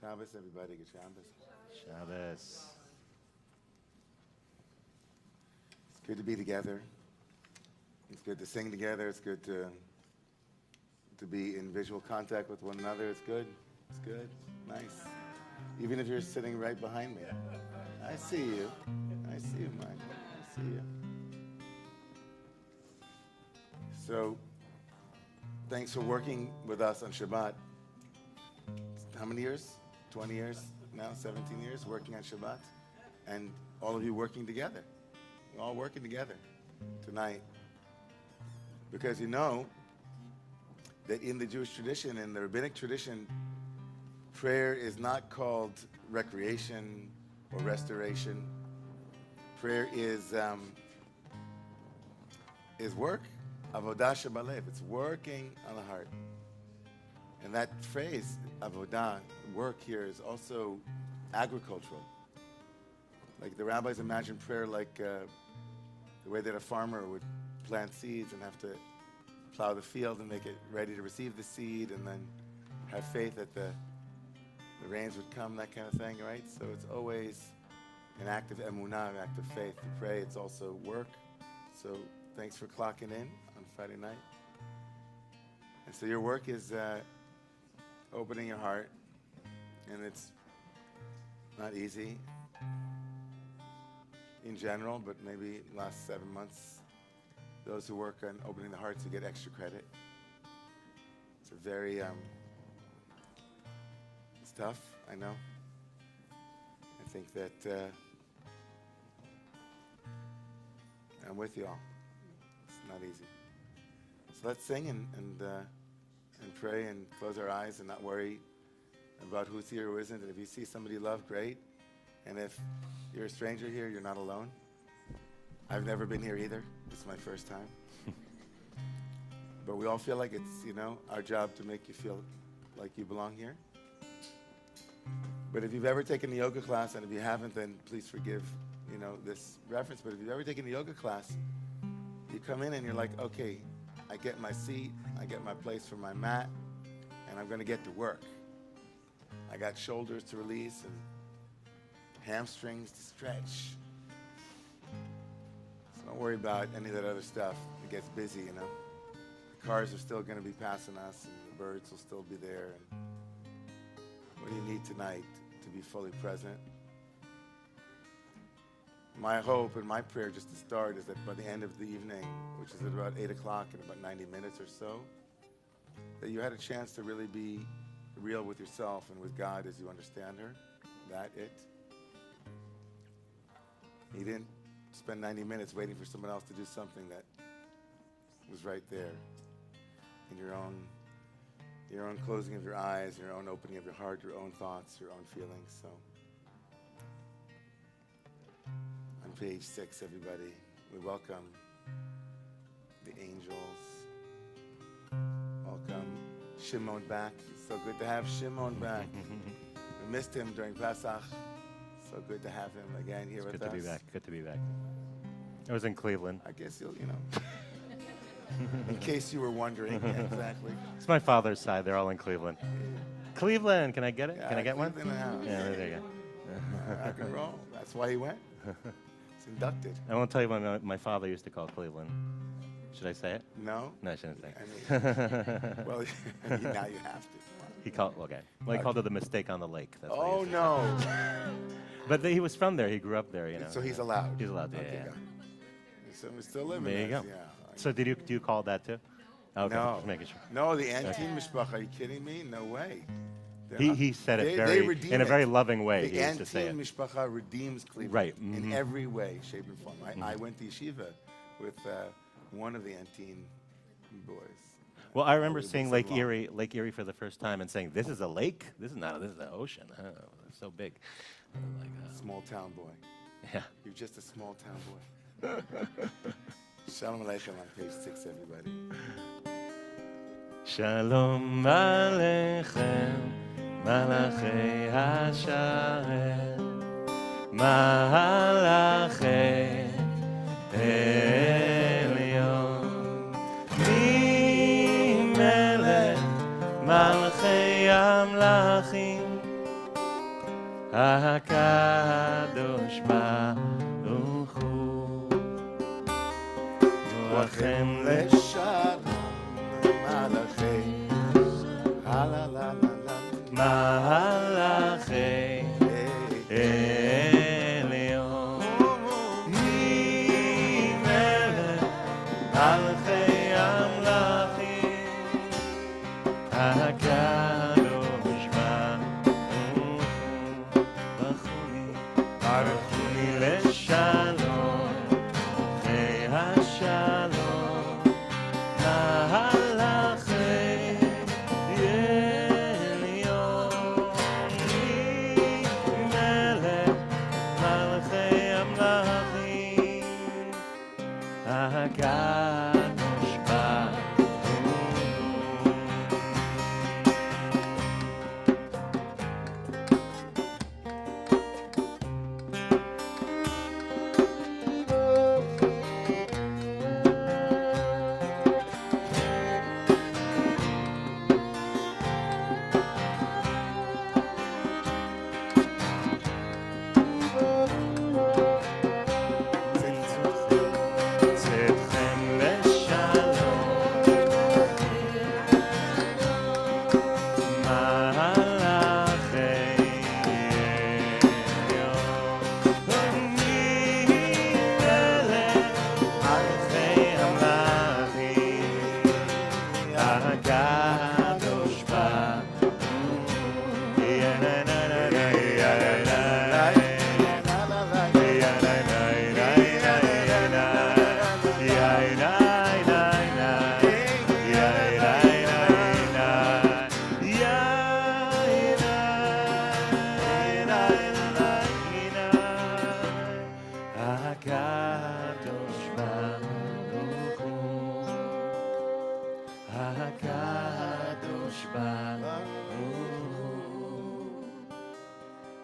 Shabbos, everybody. Good Shabbos. Shabbos. It's good to be together. It's good to sing together. It's good to be in visual contact with one another. It's good. It's good. Nice. Even if you're sitting right behind me. I see you. I see you, Mike. I see you. So, thanks for working with us on Shabbat. How many years? 20 years now, 17 years working on Shabbat. And all of you working together. We're all working together tonight. Because you know that in the Jewish tradition, in the rabbinic tradition, prayer is not called recreation or restoration. Prayer is work. Avodah shebalev. It's working on the heart. And that phrase, avodah, work here, is also agricultural. Like the rabbis imagine prayer like the way that a farmer would plant seeds and have to plow the field and make it ready to receive the seed and then have faith that the rains would come, that kind of thing, right? So it's always an act of emunah, an act of faith. To pray, it's also work. So thanks for clocking in on Friday night. And so your work is opening your heart, and it's not easy in general, but maybe last 7 months, those who work on opening the hearts will get extra credit. It's a very, it's tough, I know. I think that I'm with you all. It's not easy. So let's sing and pray and close our eyes and not worry about who's here or who isn't. And if you see somebody you love, great. And if you're a stranger here, you're not alone. I've never been here either. This is my first time. But we all feel like it's, our job to make you feel like you belong here. But if you've ever taken a yoga class, and if you haven't, then please forgive, this reference. But if you've ever taken a yoga class, you come in and you're like, okay, I get my seat, I get my place for my mat, and I'm going to get to work. I got shoulders to release and hamstrings to stretch. So don't worry about any of that other stuff. It gets busy, The cars are still going to be passing us, and the birds will still be there. And what do you need tonight to be fully present? My hope and my prayer, just to start, is that by the end of the evening, which is at about 8 o'clock in about 90 minutes or so, that you had a chance to really be real with yourself and with God as you understand her. That it. You didn't spend 90 minutes waiting for someone else to do something that was right there in your own closing of your eyes, your own opening of your heart, your own thoughts, your own feelings. So on page 6, everybody, We welcome the angels. Welcome Shimon back. It's so good to have Shimon back. We missed him during Pesach. So good to have him again here with us. Good to be back. Good to be back. I was in Cleveland. I guess you'll, in case you were wondering, yeah, exactly. It's my father's side. They're all in Cleveland. Cleveland, can I get it? Yeah, Can I get one? Cleveland in the house. Yeah, there you go. Rock and roll. That's why he went. He's inducted. I won't tell you what my father used to call Cleveland. Should I say it? No? No, I shouldn't say I it. mean, well, now you have to. He called, okay. Well, he called it the mistake on the lake. That's what he Oh, used to no. say. But he was from there. He grew up there, So he's allowed. He's allowed to, Okay, yeah. got it. So we're still living There you this, go. yeah. So do you call that too? Okay, No. just making sure. No, the Antin Mishpacha, are you kidding me? No way. He said it they redeem in a very it. loving way. The He used to say Antin it. Mishpacha redeems Cleveland Right, in every way, shape, and form. I went to yeshiva with one of the Antin boys. Well, I remember We seeing listened Lake Erie for the first time and saying, "This is a lake. This is an ocean. Oh, it's so big." I'm like, Small town boy. yeah. You're just a small town boy. Shalom Aleichem on page 6, everybody. Shalom Aleichem, Malachei Hashem, Malachei Elyon, Mimelech Malachei Amlachim, HaKadosh Baruch Hu, Noachem Leshalom Malachei Halalala Malachei Elyon, Mimelech Malachei Amlachim, HaKadosh Baruch Hu Leshalom, Hashalom, Malachei Elyon, Mimelech Malachei Amlachim, HaKadosh Baruch Tzedchem leshalom, Malachei Elyon, Mimelech Malachei Amlachim, HaKadosh Baruch HaKadosh Baruch Hu, HaKadosh Baruch Hu,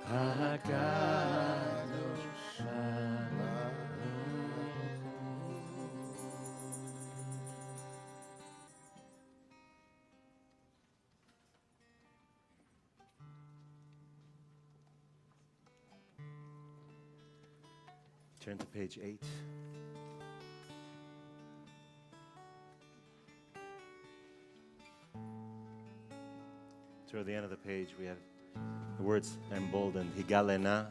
HaKadosh Turn to page 8. Toward the end of the page, we have the words emboldened. Higalena,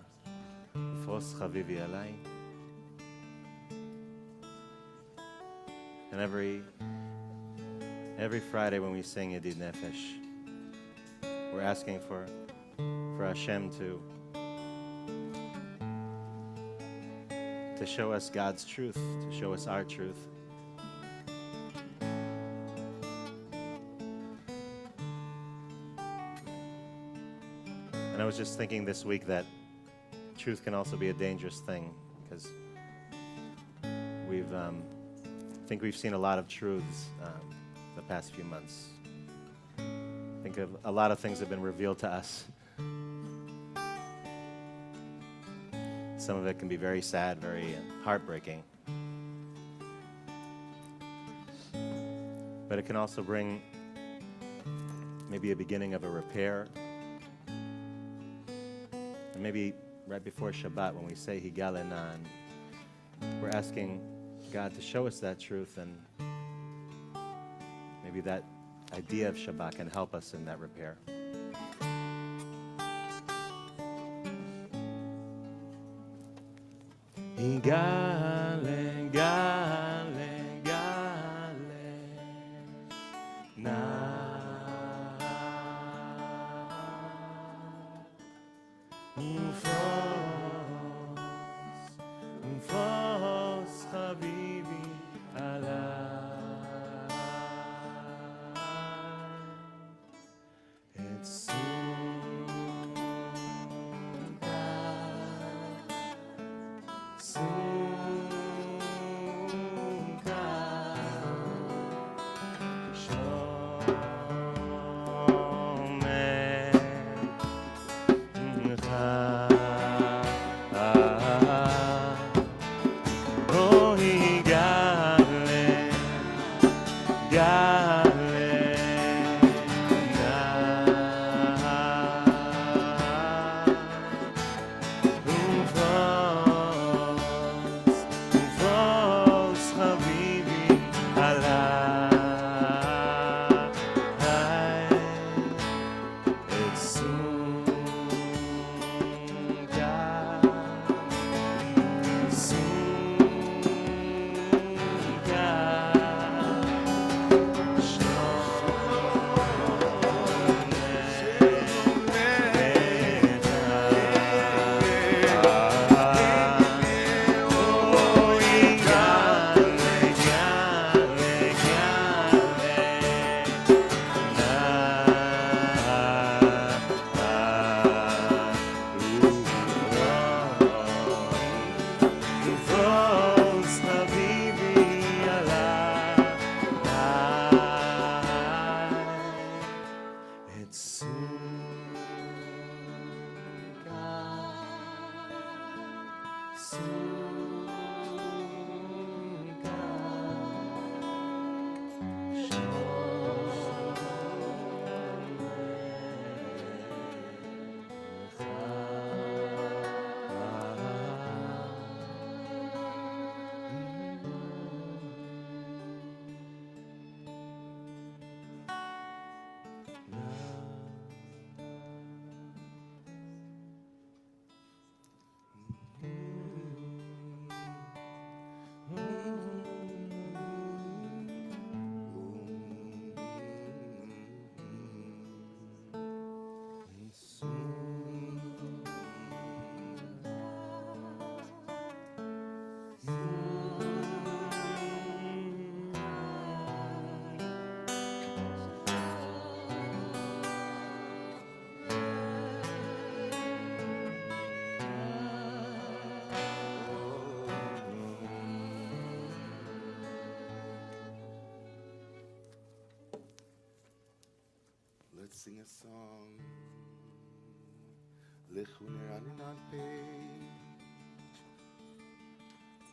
fos chavivi alai. And every Friday when we sing Yedid Nefesh, we're asking for Hashem to show us God's truth, to show us our truth. And I was just thinking this week that truth can also be a dangerous thing, because I think we've seen a lot of truths the past few months. I think a lot of things have been revealed to us. Some of it can be very sad, very heartbreaking. But it can also bring maybe a beginning of a repair. And maybe right before Shabbat, when we say Higalena, we're asking God to show us that truth, and maybe that idea of Shabbat can help us in that repair. Higale, gale, gale, na. Ufos, habibi, alai. It's soon Let's sing a song. Lichuner on page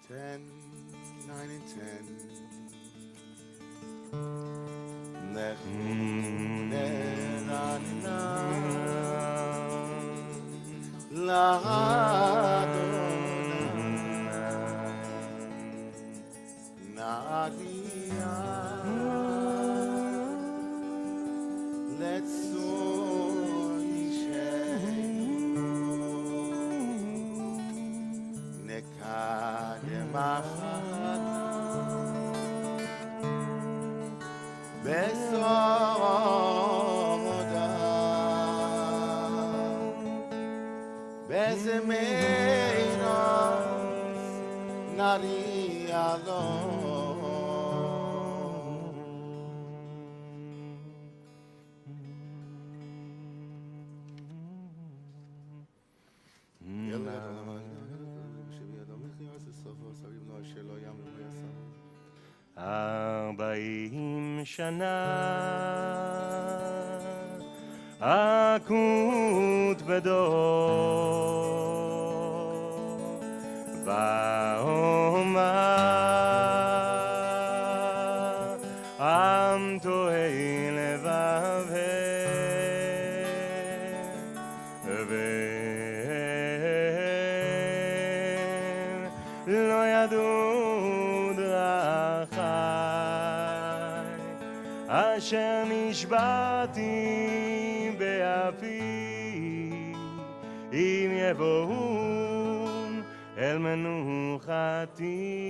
10, 9 and 10. Lichuner on Let's soar Nekadem Besoda Bezemeinos Nari alone. 40 שנה אקוט בדור ואומר עם טועה לבבם והם לא ידעו דרכי אשר נשבעתי באפי אם יבואון אל מנוחתי.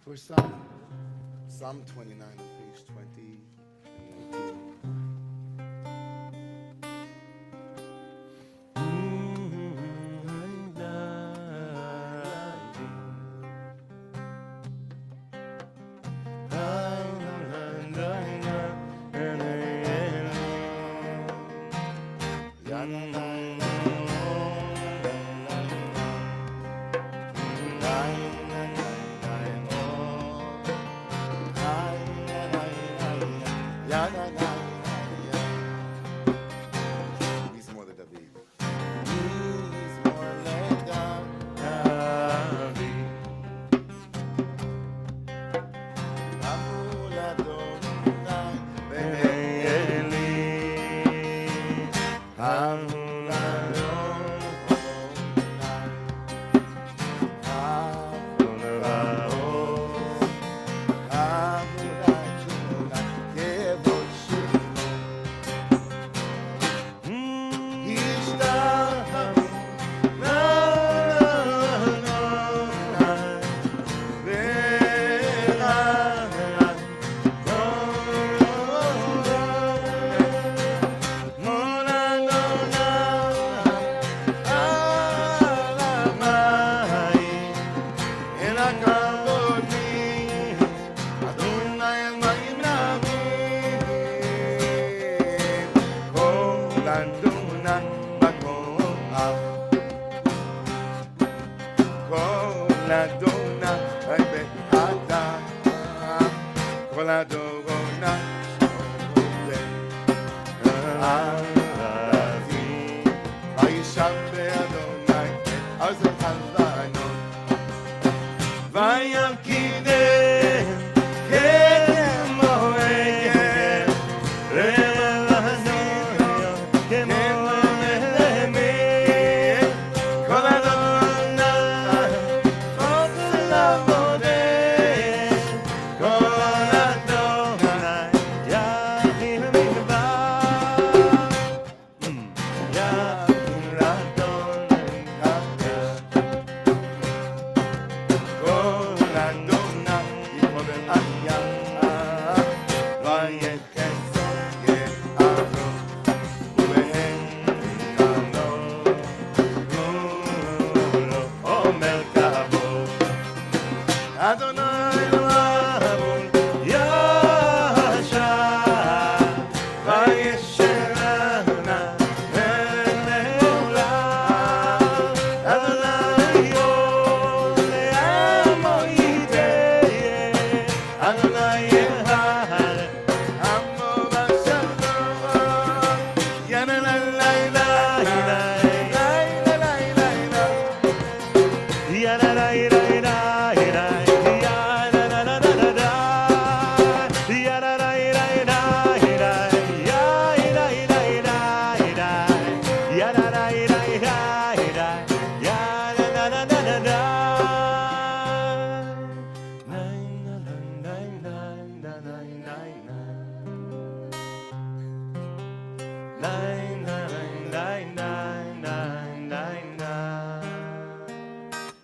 for Psalm 29 on page 20 and 19. Mismo de David. Mismo de David. Amul Adonai Be'eli. Amul Adonai. Amul Adonai. Amul Adonai. Kevod Shemo. Ishtahavu.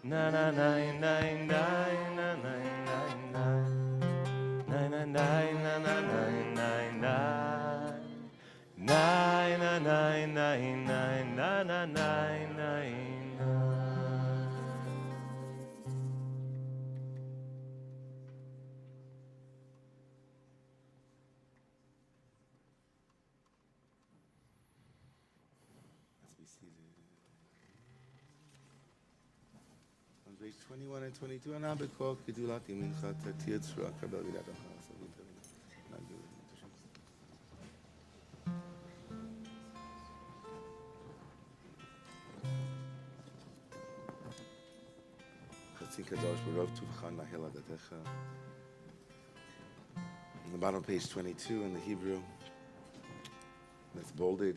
Na, na, na, Page 21 and 22, and Abekok, Gedulat, Yiminchat, Tirtzra, Kabel, Vidat, Kadosh, Barov Tuvchan, Nahel Adatecha. On the bottom of page 22 in the Hebrew, that's bolded.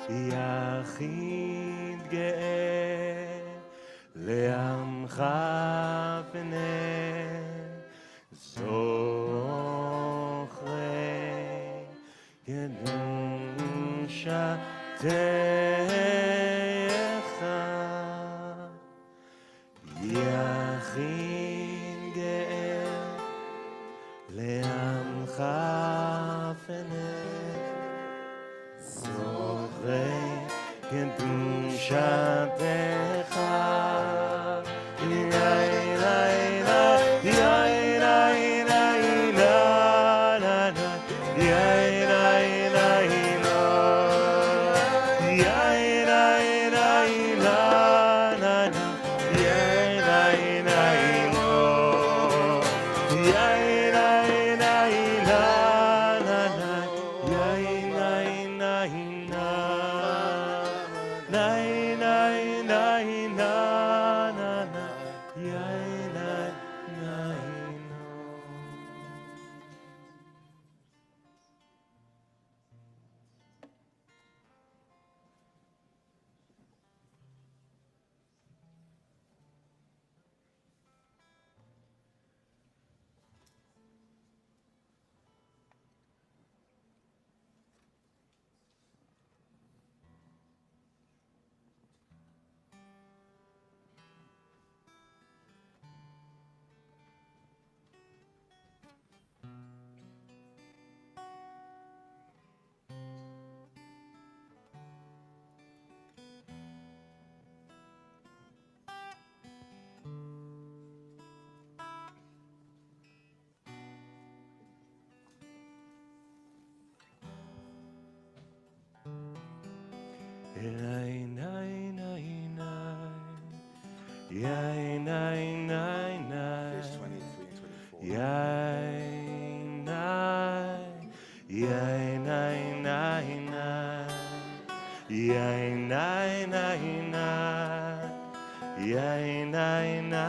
יחיד גאה לעמך פנה זוכרי קדושתך יחיד גאה לעמך פנה זוכרי קדושתך Verse 23 and 24.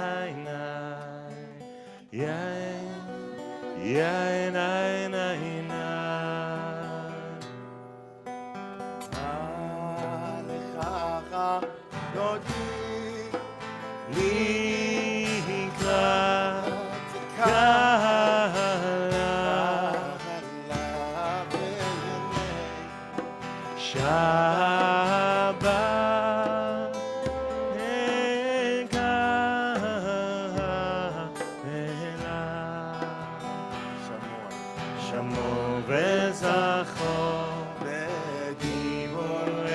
שמור וזכור בדיבורך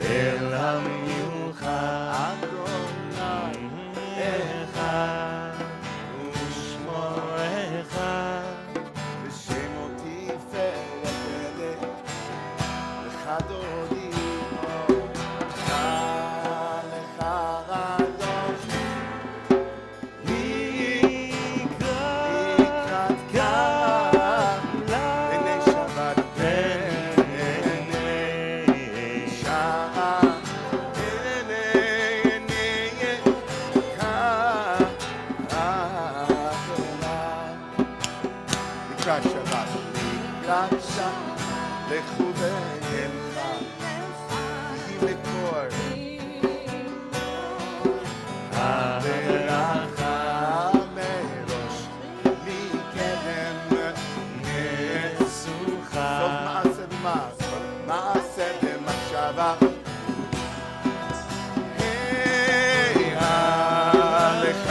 אל המיוחד אחד ושמו אחד ושמו תפארת לך דודי לך רדוש לקראת קבלה עיני שבת עיני שעה לקראת שבת, לקראת שבת, לכו ואלכה, יהי מקור הברכה מראש, מקדם נסוכה, סוף מעשה במעשה, מעשה במחשבה. לך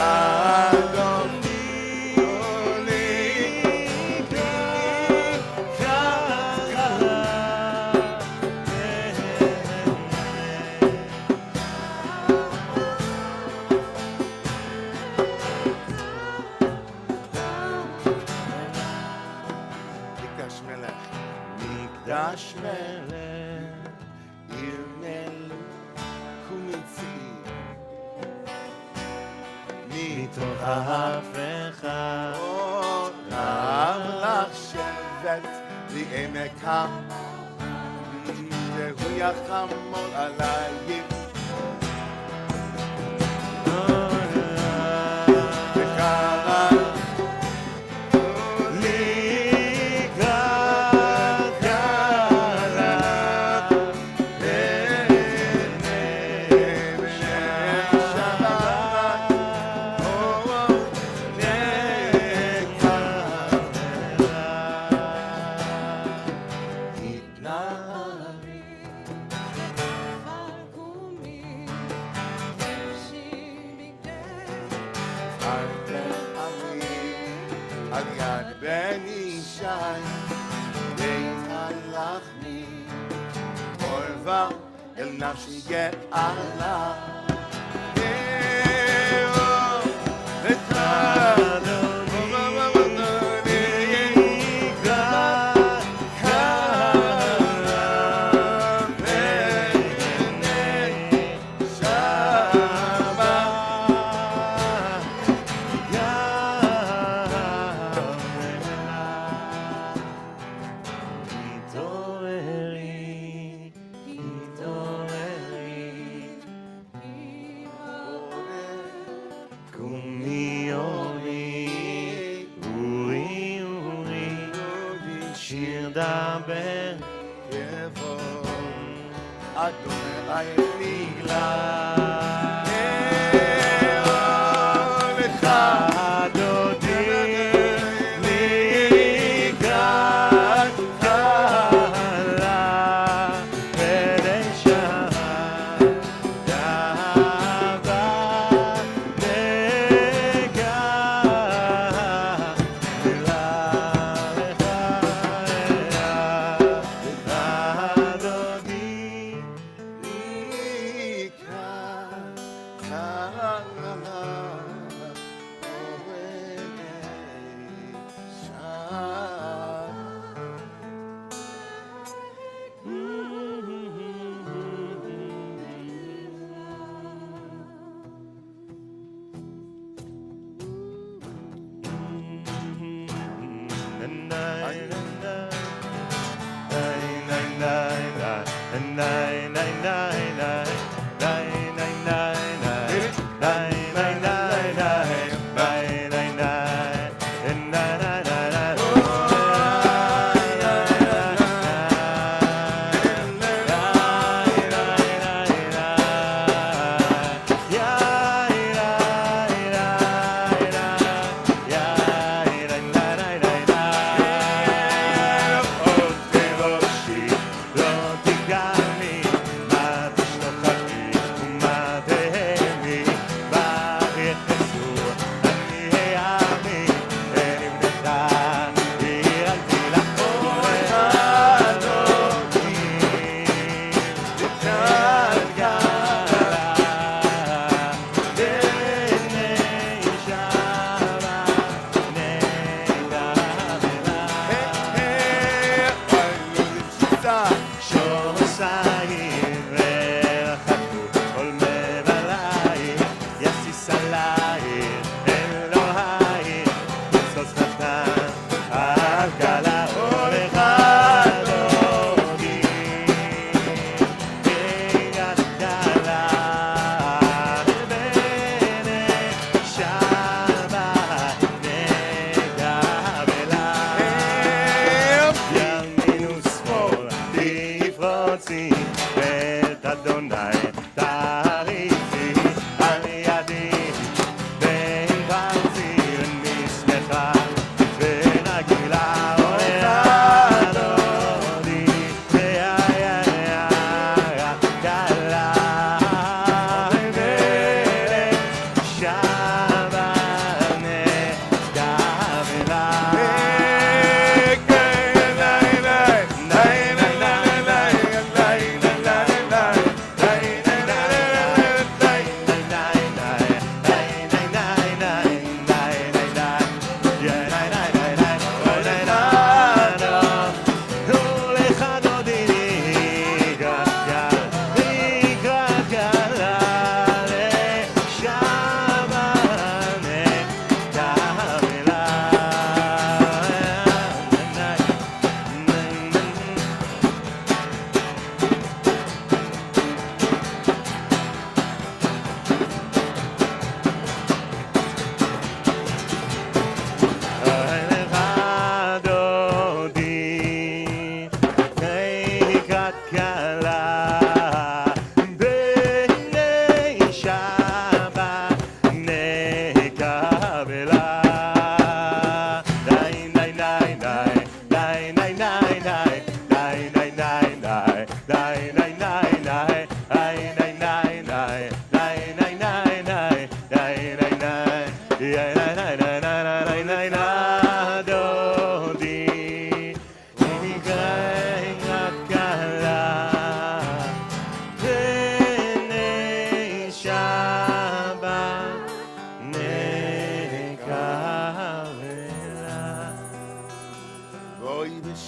מקדש מלך, עיר מלך ומציא, מתוך ההפכה, רב לך שבט לעמק והוא יחמול עלייך. וקרא לי רחמי אוהבה אל נפשי גאלה לך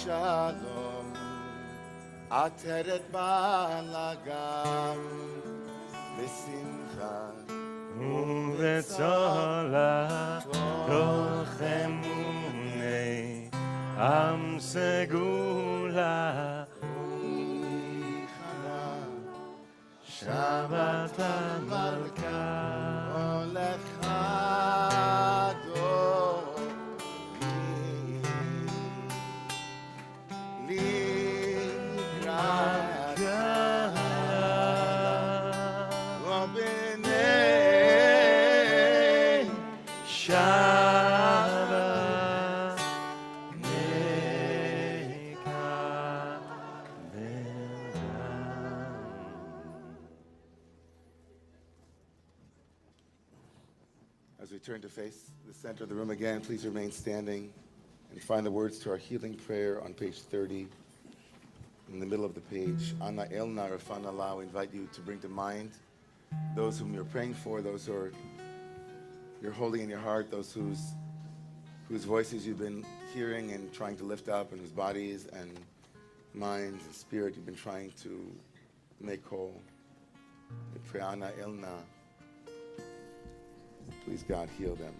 shalom, ateret balagam, v'simcha, ובצולה רוחמוני עם סגולה שבת המלכה olech adoni, likrat robinei שבת As we turn to face the center of the room again, please remain standing and find the words to our healing prayer on page 30. In the middle of the page, Ana Elna Rafana Allah, we invite you to bring to mind those whom you're praying for, those who you're holding in your heart, those whose voices you've been hearing and trying to lift up, and whose bodies and minds and spirit you've been trying to make whole. We pray, Ana Elna. Please, God, heal them.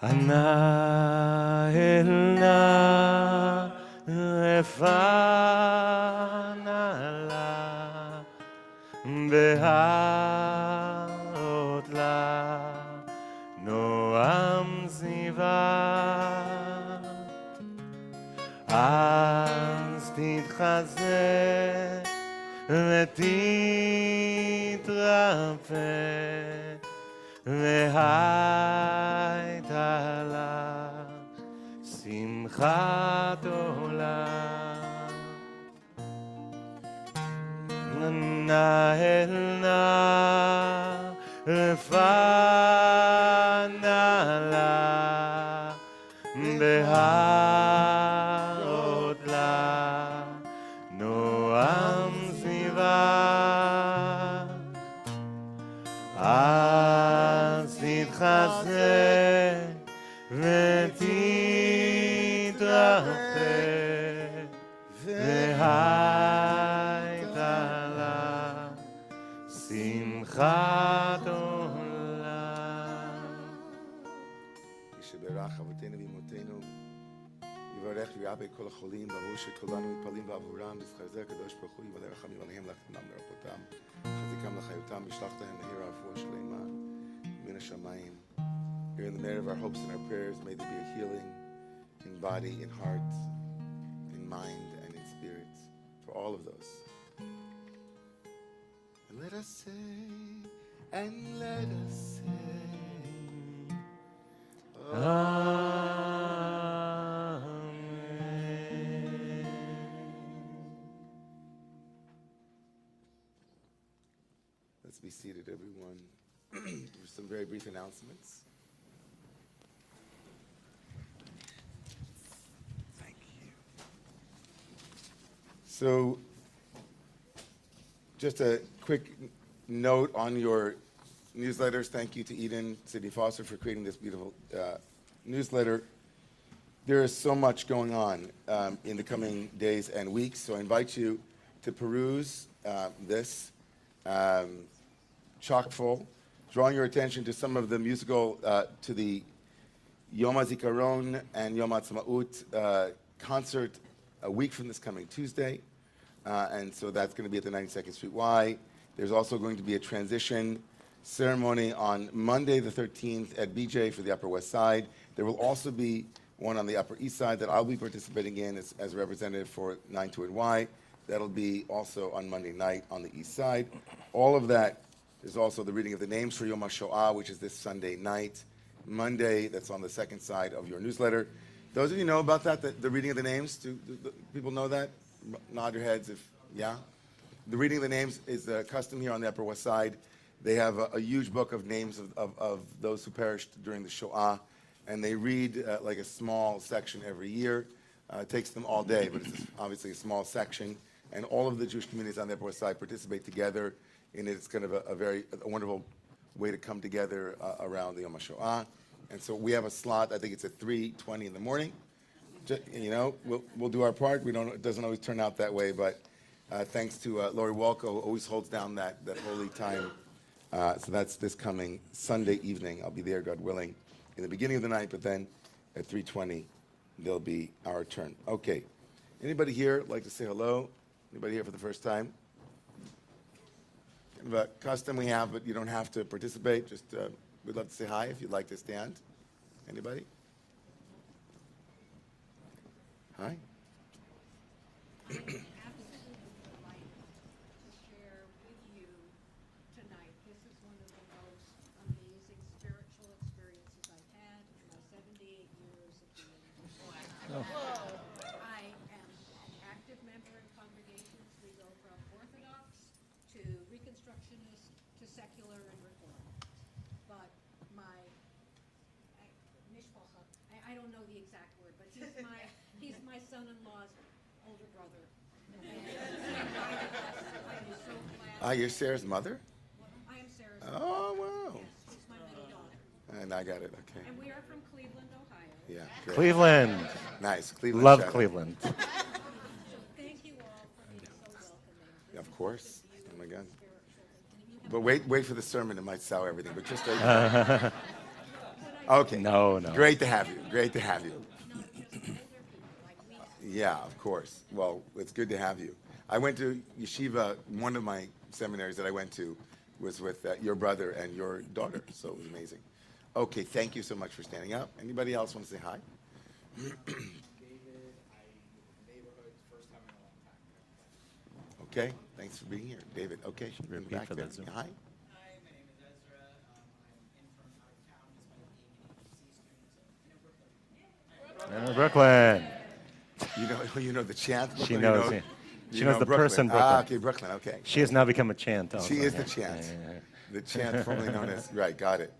Ana elna refana la behaot la noam ziva az titchaze ותתרפא והייתה לה שמחת עולם. נהל נא רפנה לה בהרות לה נועם אז תתחזק ותתרפא והייתה לה שמחת עולם. ישברך אבותינו ואמותינו, יברך ויעבה כל החולים, בעבור שכולנו מתפללים בעבורם, יזכר זה הקדוש ברוך הוא, יבלה רחמים עליהם לחתנם לרפאותם, חזיקם לחיותם, ישלח להם מהרה רפואה שלמה מן השמיים. Here in the merit of our hopes and our prayers, may there be a healing in body, in heart, in mind, and in spirit for all of those. And let us say, Let's be seated, everyone. For some very brief announcements. Thank you. So, just a quick note on your newsletters. Thank you to Eden Sidney Foster for creating this beautiful newsletter. There is so much going on in the coming days and weeks, so I invite you to peruse this chock full, drawing your attention to some of the musical, to the Yom HaZikaron and Yom HaTzma'ut concert a week from this coming Tuesday. And so that's going to be at the 92nd Street Y. There's also going to be a transition ceremony on Monday the 13th at BJ for the Upper West Side. There will also be one on the Upper East Side that I'll be participating in as representative for 92NY. That'll be also on Monday night on the East Side. All of that is also the reading of the names for Yom HaShoah, which is this Sunday night. Monday, that's on the second side of your newsletter. Those of you know about that, the reading of the names? Do people know that? Nod your heads if, yeah? The reading of the names is a custom here on the Upper West Side. They have a huge book of names of those who perished during the Shoah, and they read like a small section every year. It takes them all day, but it's obviously a small section. And all of the Jewish communities on the Upper West Side participate together in it. It's kind of a wonderful way to come together around the Yom HaShoah. And so we have a slot, I think it's at 3:20 in the morning. You know, we'll do our part. It doesn't always turn out that way, but thanks to Lori Walco, who always holds down that holy time. So that's this coming Sunday evening. I'll be there, God willing, in the beginning of the night, but then at 3:20, there'll be our turn. Okay. Anybody here like to say hello? Anybody here for the first time? Kind of a custom we have, but you don't have to participate. Just we'd love to say hi if you'd like to stand. Anybody? Hi. Absolutely delighted to share with you tonight. This is one of the most amazing spiritual experiences I've had in my 78 years of being I am an active member in congregations. We go from Orthodox to Reconstructionist to secular and Reform. But I don't know the exact word, but he's my son-in-law's older brother. I'm so glad. You're Sarah's mother? I am Sarah's Oh, mother. wow. Yes, she's my middle daughter. And I got it. Okay. And we are from Cleveland, Ohio. Yeah. Great. Cleveland. Nice. Cleveland. Love shout out. Cleveland. So thank you all for being so welcoming. Of course. Oh my God. Spiritual. But wait for the sermon. It might sour everything. But just okay. No. Great to have you. Great to have you. Not just older people like we. Yeah, of course. Well, it's good to have you. I went to yeshiva. One of my seminaries that I went to was with your brother and your daughter. So it was amazing. Okay. Thank you so much for standing up. Anybody else want to say hi? David, I neighborhood, first time in a long time. Okay. Thanks for being here, David. Okay. In the Repeat back for there. that Zoom. Hi. Hi, my name is Ezra. I'm in from out of town despite being an HBC student. So, Brooklyn. You know the chant. She Brooklyn? knows. She knows the person, Brooklyn. Okay, Brooklyn. Okay. She has now become a chant. Also. She is the Yeah. chant. Yeah. The chant formerly known as, right, got it.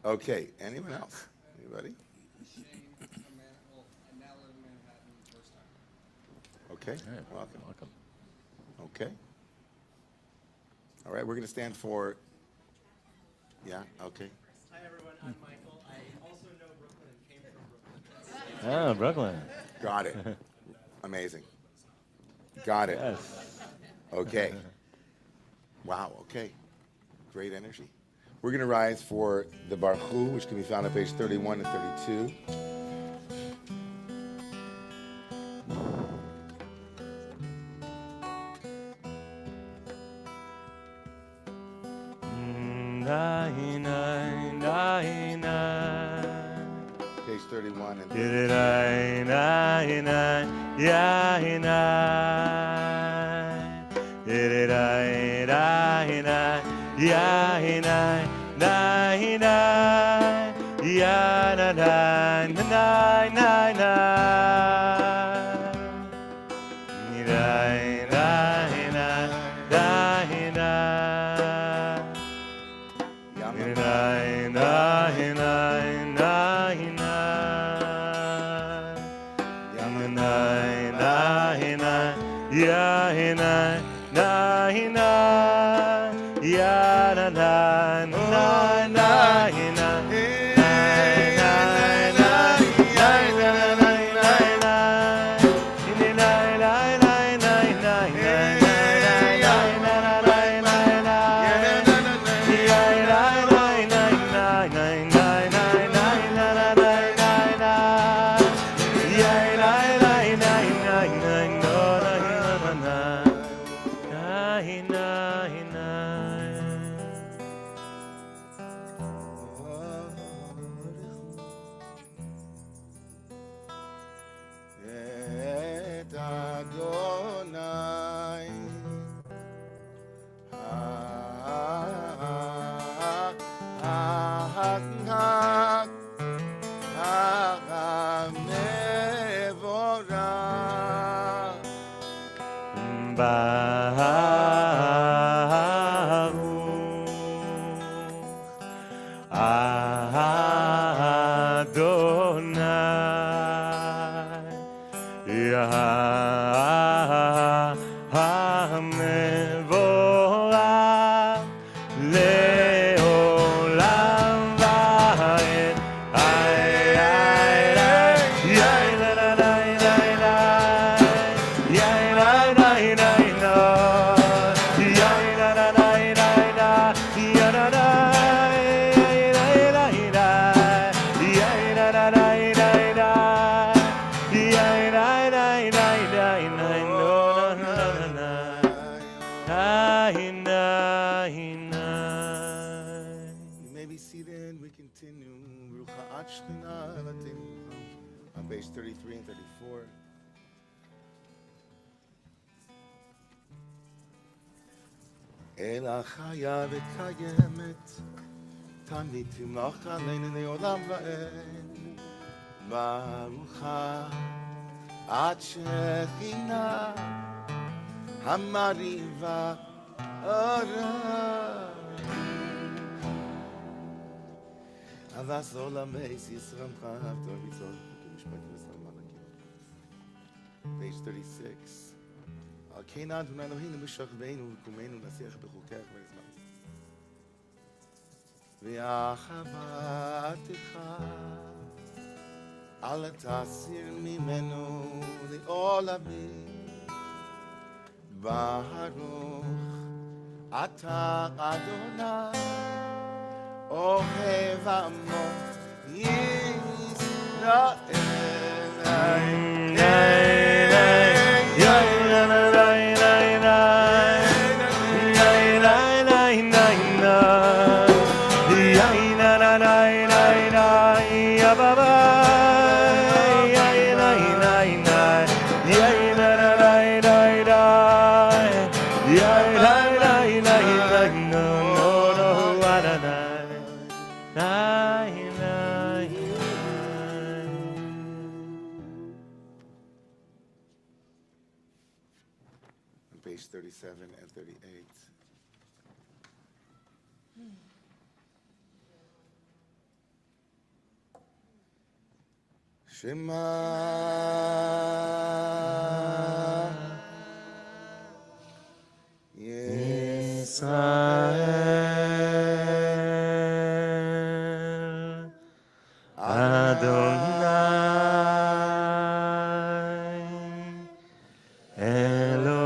Okay, anyone else? Anybody? Shane, I now live in Manhattan, first time. Okay, All right, welcome. welcome. Okay. All right, we're going to stand for, yeah, okay. Hi everyone, I'm Michael. I also know Brooklyn and came from Brooklyn. Oh, Brooklyn. Got it. Amazing. Got it. Yes. Okay. Wow, okay. Great energy. We're going to rise for the Baruch Hu, which can be found on page 31 and 32. Page 31 and 32. Et Adonai. Leolam vaed You may be seated. We continue. On page 33 and 34. אלא חיה וקיימת, תמיד תמלוך עלינו לעולם ועד. ברוכה עד שכינה המריבה אורה. אז עולמי ישראל חייב טוב יצור חוקים משפטים וסלם מלאכים. page 36. על כן אדוני אלוהינו בשוכבנו וקומנו נשיח בחוקך ונזמן. ואחוותך אל תסיר ממנו לעולמים. ברוך אתה אדוני אוהב עמו page 37 and 38. Shema Yisrael Adonai Eloheinu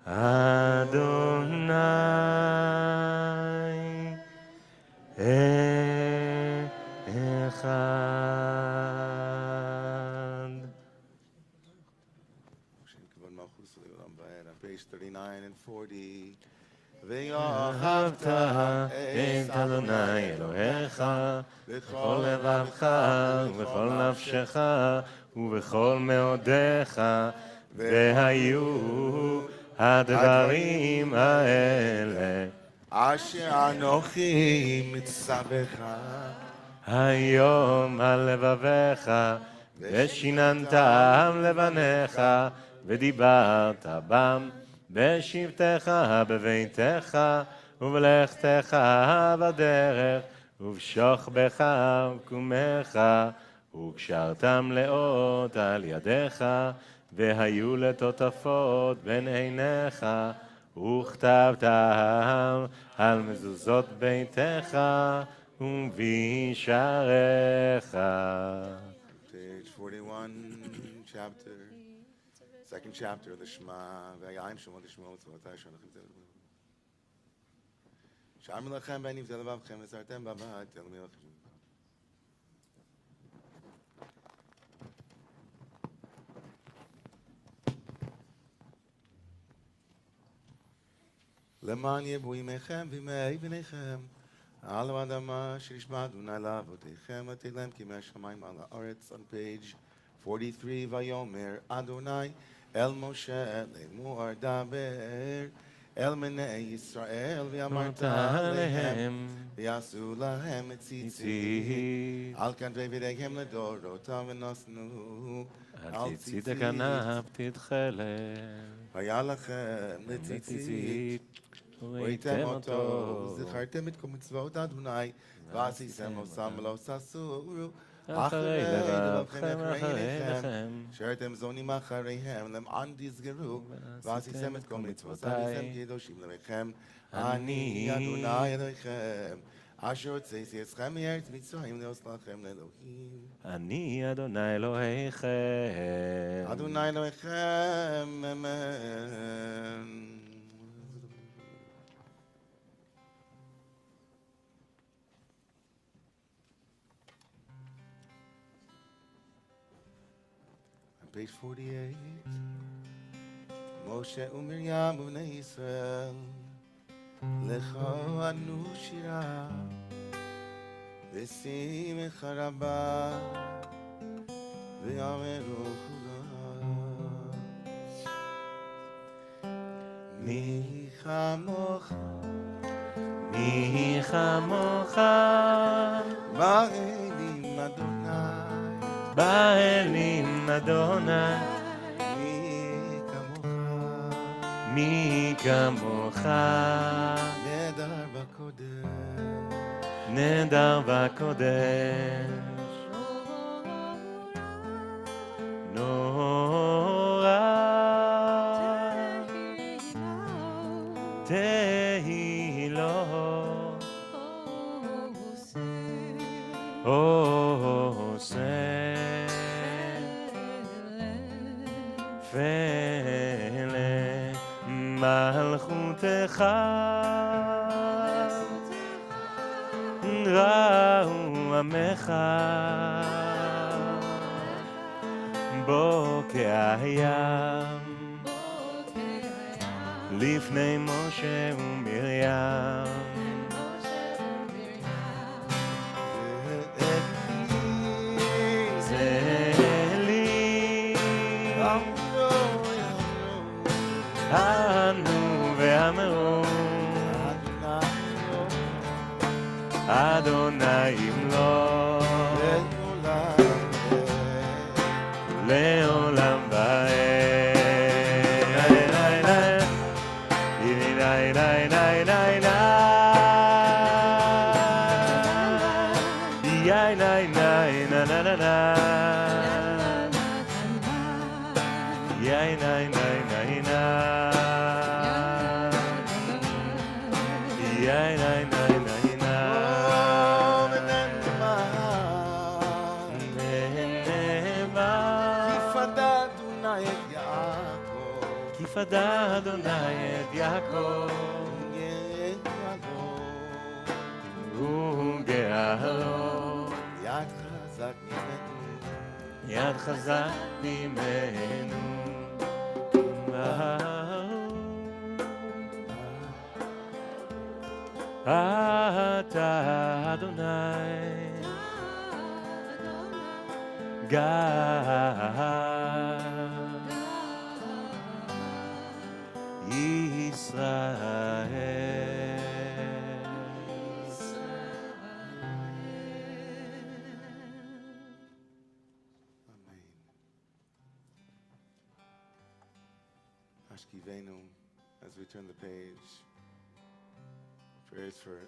Adonai Echad. Page 39 and 40. ואהבת את אדוני אלוהיך בכל לבבך ובכל נפשך ובכל מאודיך, והיו הדברים האלה אשר אנוכי מצווך היום על לבביך, ושיננתם לבניך, ודיברת בם בשבתך בביתך ובלכתך בדרך ובשוכבך ובקומך, וקשרתם לאות על ידיך, והיו לטוטפות בין עיניך, וכתבתם על מזוזות ביתך ובשעריך. Page 41, second chapter of the Shema. והיין שמות לשמוע וצבאותי שאנחנו נזל. שער מלאכם בין נבזל לבבכם וסרתם בבית תל מלאכם. למען יבוא ימיכם וימי בניכם על האדמה שנשבע אדוני לאבותיכם ותלם כימי השמיים על הארץ. On page 43. ויאמר אדוני אל משה לאמור דבר אל בני ישראל ואמרת להם ויעשו להם ציצית על כנפי בגדיהם לדורותם ונשאו על ציצית הכנף תתכלם, והיה לכם לציצית וראיתם אותו, זכרתם את כל מצוות אדוני, ועשיתם אותם ולא תעשו אחרי לבבכם אחריכם, אשר זונים אחריהם, למען תסגרו, ועשיתם את כל מצוות אביכם קדושים לכם. אני אדוני אלוהיכם, אשר הוצאתי אתכם מארץ מצרים לעשות לכם לאלוהים. אני אדוני אלוהיכם. אדוני אלוהיכם, אמן. page 48. Moshe u'Miriam u'bnei Yisrael lecha anu shira v'simcha rabah v'yameru kula mi chamocha מי כמוך ba'elim Adonai באלים אדוני mi kamocha מי כמוך neder b'kodesh נדר בקודש נורא תהילו עושה פלא מלכותך ראו עמך בוקע הים לפני משה ומרים זה לי ענו ואמרו אדוני ימלוך לעולם ועד. פדה אדוני את יעקב וגאלו יד חזק ממנו אתה אדוני גאל ישראל. Amen. Ashkivenu, as we turn the page, prayers for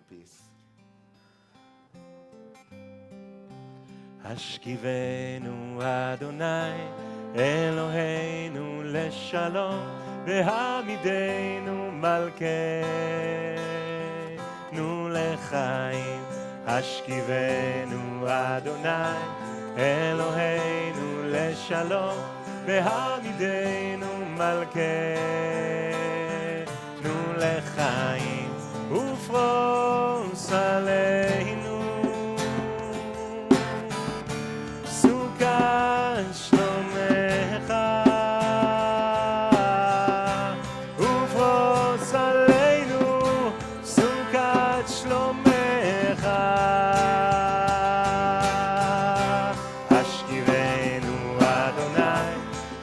peace. השכיבנו אדוני אלוהינו לשלום והעמידנו מלכנו לחיים. השכיבנו אדוני אלוהינו לשלום והעמידנו מלכנו לחיים ופרוס עלינו סוכת שלומך ופרוס עלינו סוכת שלומך. השכיבנו אדוני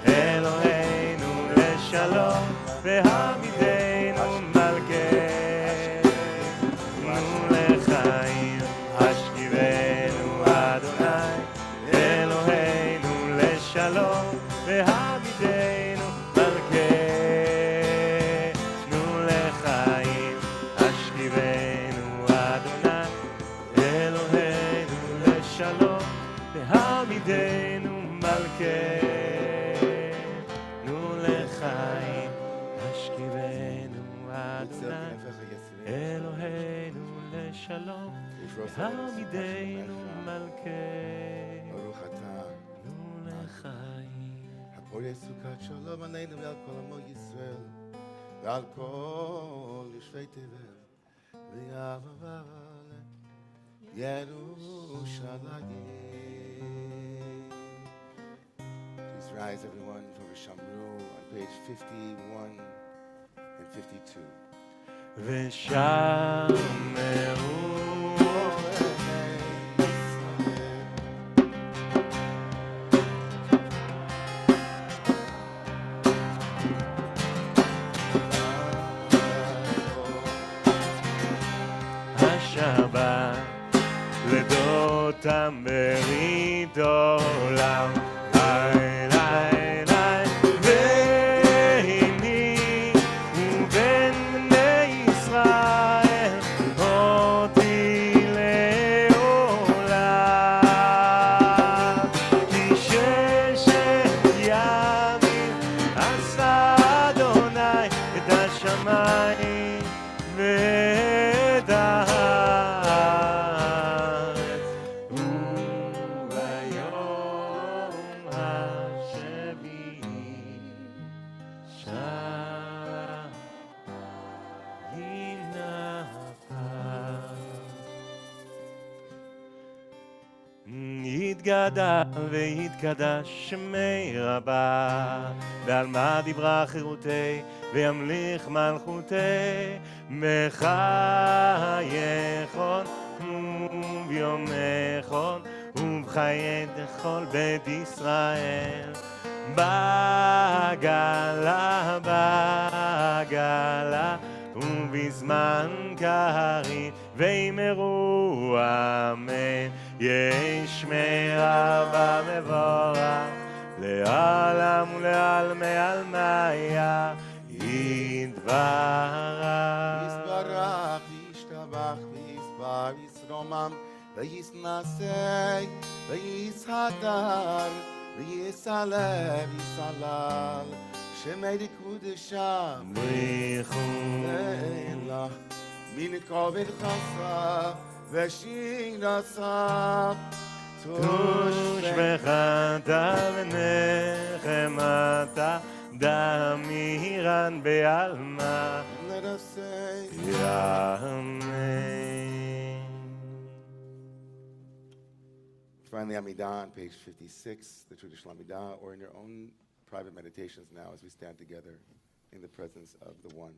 אלוהינו לשלום והעמידנו מלכנו לחיים. השכיבנו אדוני אלוהינו לשלום והעמידנו מלכנו לחיים. השכיבנו אדוני אלוהינו לשלום והעמידנו מלכנו לחיים. השכיבנו אדוני אלוהינו לשלום והעמידנו מלכנו Baruch atah. לחיים. הפועל סוכת שלום עלינו ועל כל עמו ישראל ועל כל יושבי תבל ויאהבה לירושלים. rise, everyone, for Shamru on page 51 and 52. השבת לדותם ברית עולם. היי, היי, היי, והיני ובין בני ישראל אותי לעולם. כי ששת ימים עשה אדוני את השמיים ואת הארץ, וביום השביעי שמיים נפל. יתגדל ויתקדש שמי רבה, ועל מה דיברה חירותי וימליך מלכותי, בחייכון וביומכון ובחיי כל בית ישראל, בגלה בגלה ובזמן קריב ואמרו אמן. ישמע במבורך לעולם ולעלמי עלמיה יתברך. יסברך, ישתבח, ויסבר, יסרומם, ויסנסה, ויסהדר, ויסלב, יסלל, שמי דקודשה, בריחו ואלה, מן כובד חסה, ושין עשה, תוש וחטא ונחמתה, דמירן בעלמה, let us say, Amen. finally, Amidah on page 56, the traditional Amidah, or in your own private meditations now as we stand together in the presence of the One.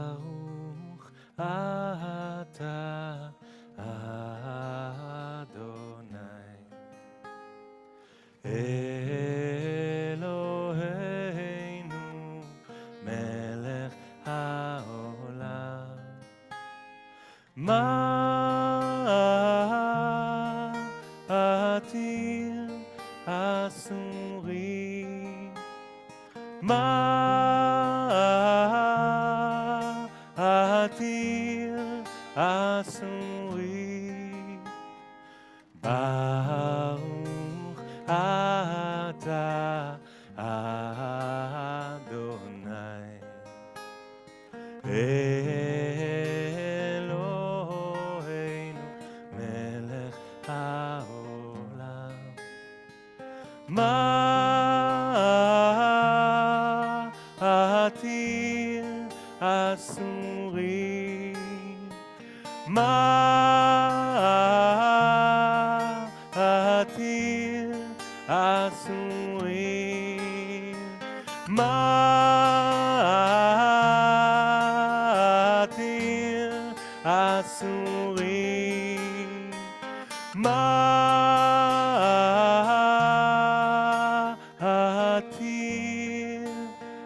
ברוך אתה Ma'atir asuri Baruch Ata Adonai Eloheinu melech haolam Ma'atir asuri Ma'atir asuri Ma'atir asuri Ma'atir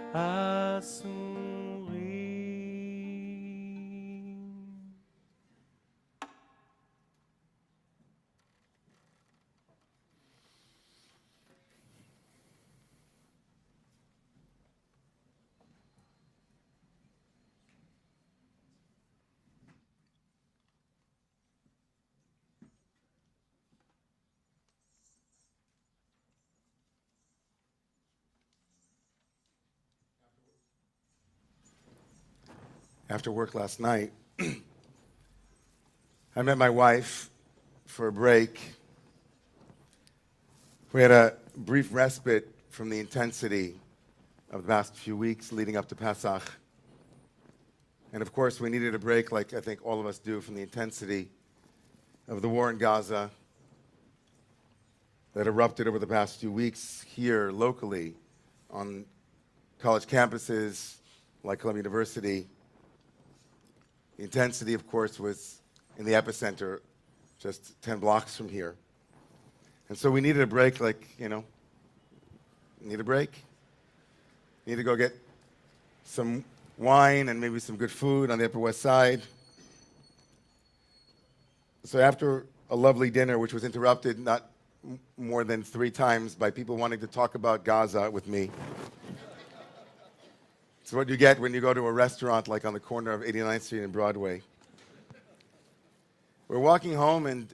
asuri. After work last night, I met my wife for a break. We had a brief respite from the intensity of the past few weeks leading up to Pesach. And of course, we needed a break, like I think all of us do, from the intensity of the war in Gaza that erupted over the past few weeks here locally on college campuses like Columbia University. The intensity, of course, was in the epicenter, just 10 blocks from here. And so we needed a break, need a break. Need to go get some wine and maybe some good food on the Upper West Side. So after a lovely dinner, which was interrupted not more than 3 times by people wanting to talk about Gaza with me. It's what you get when you go to a restaurant like on the corner of 89th Street and Broadway. We're walking home and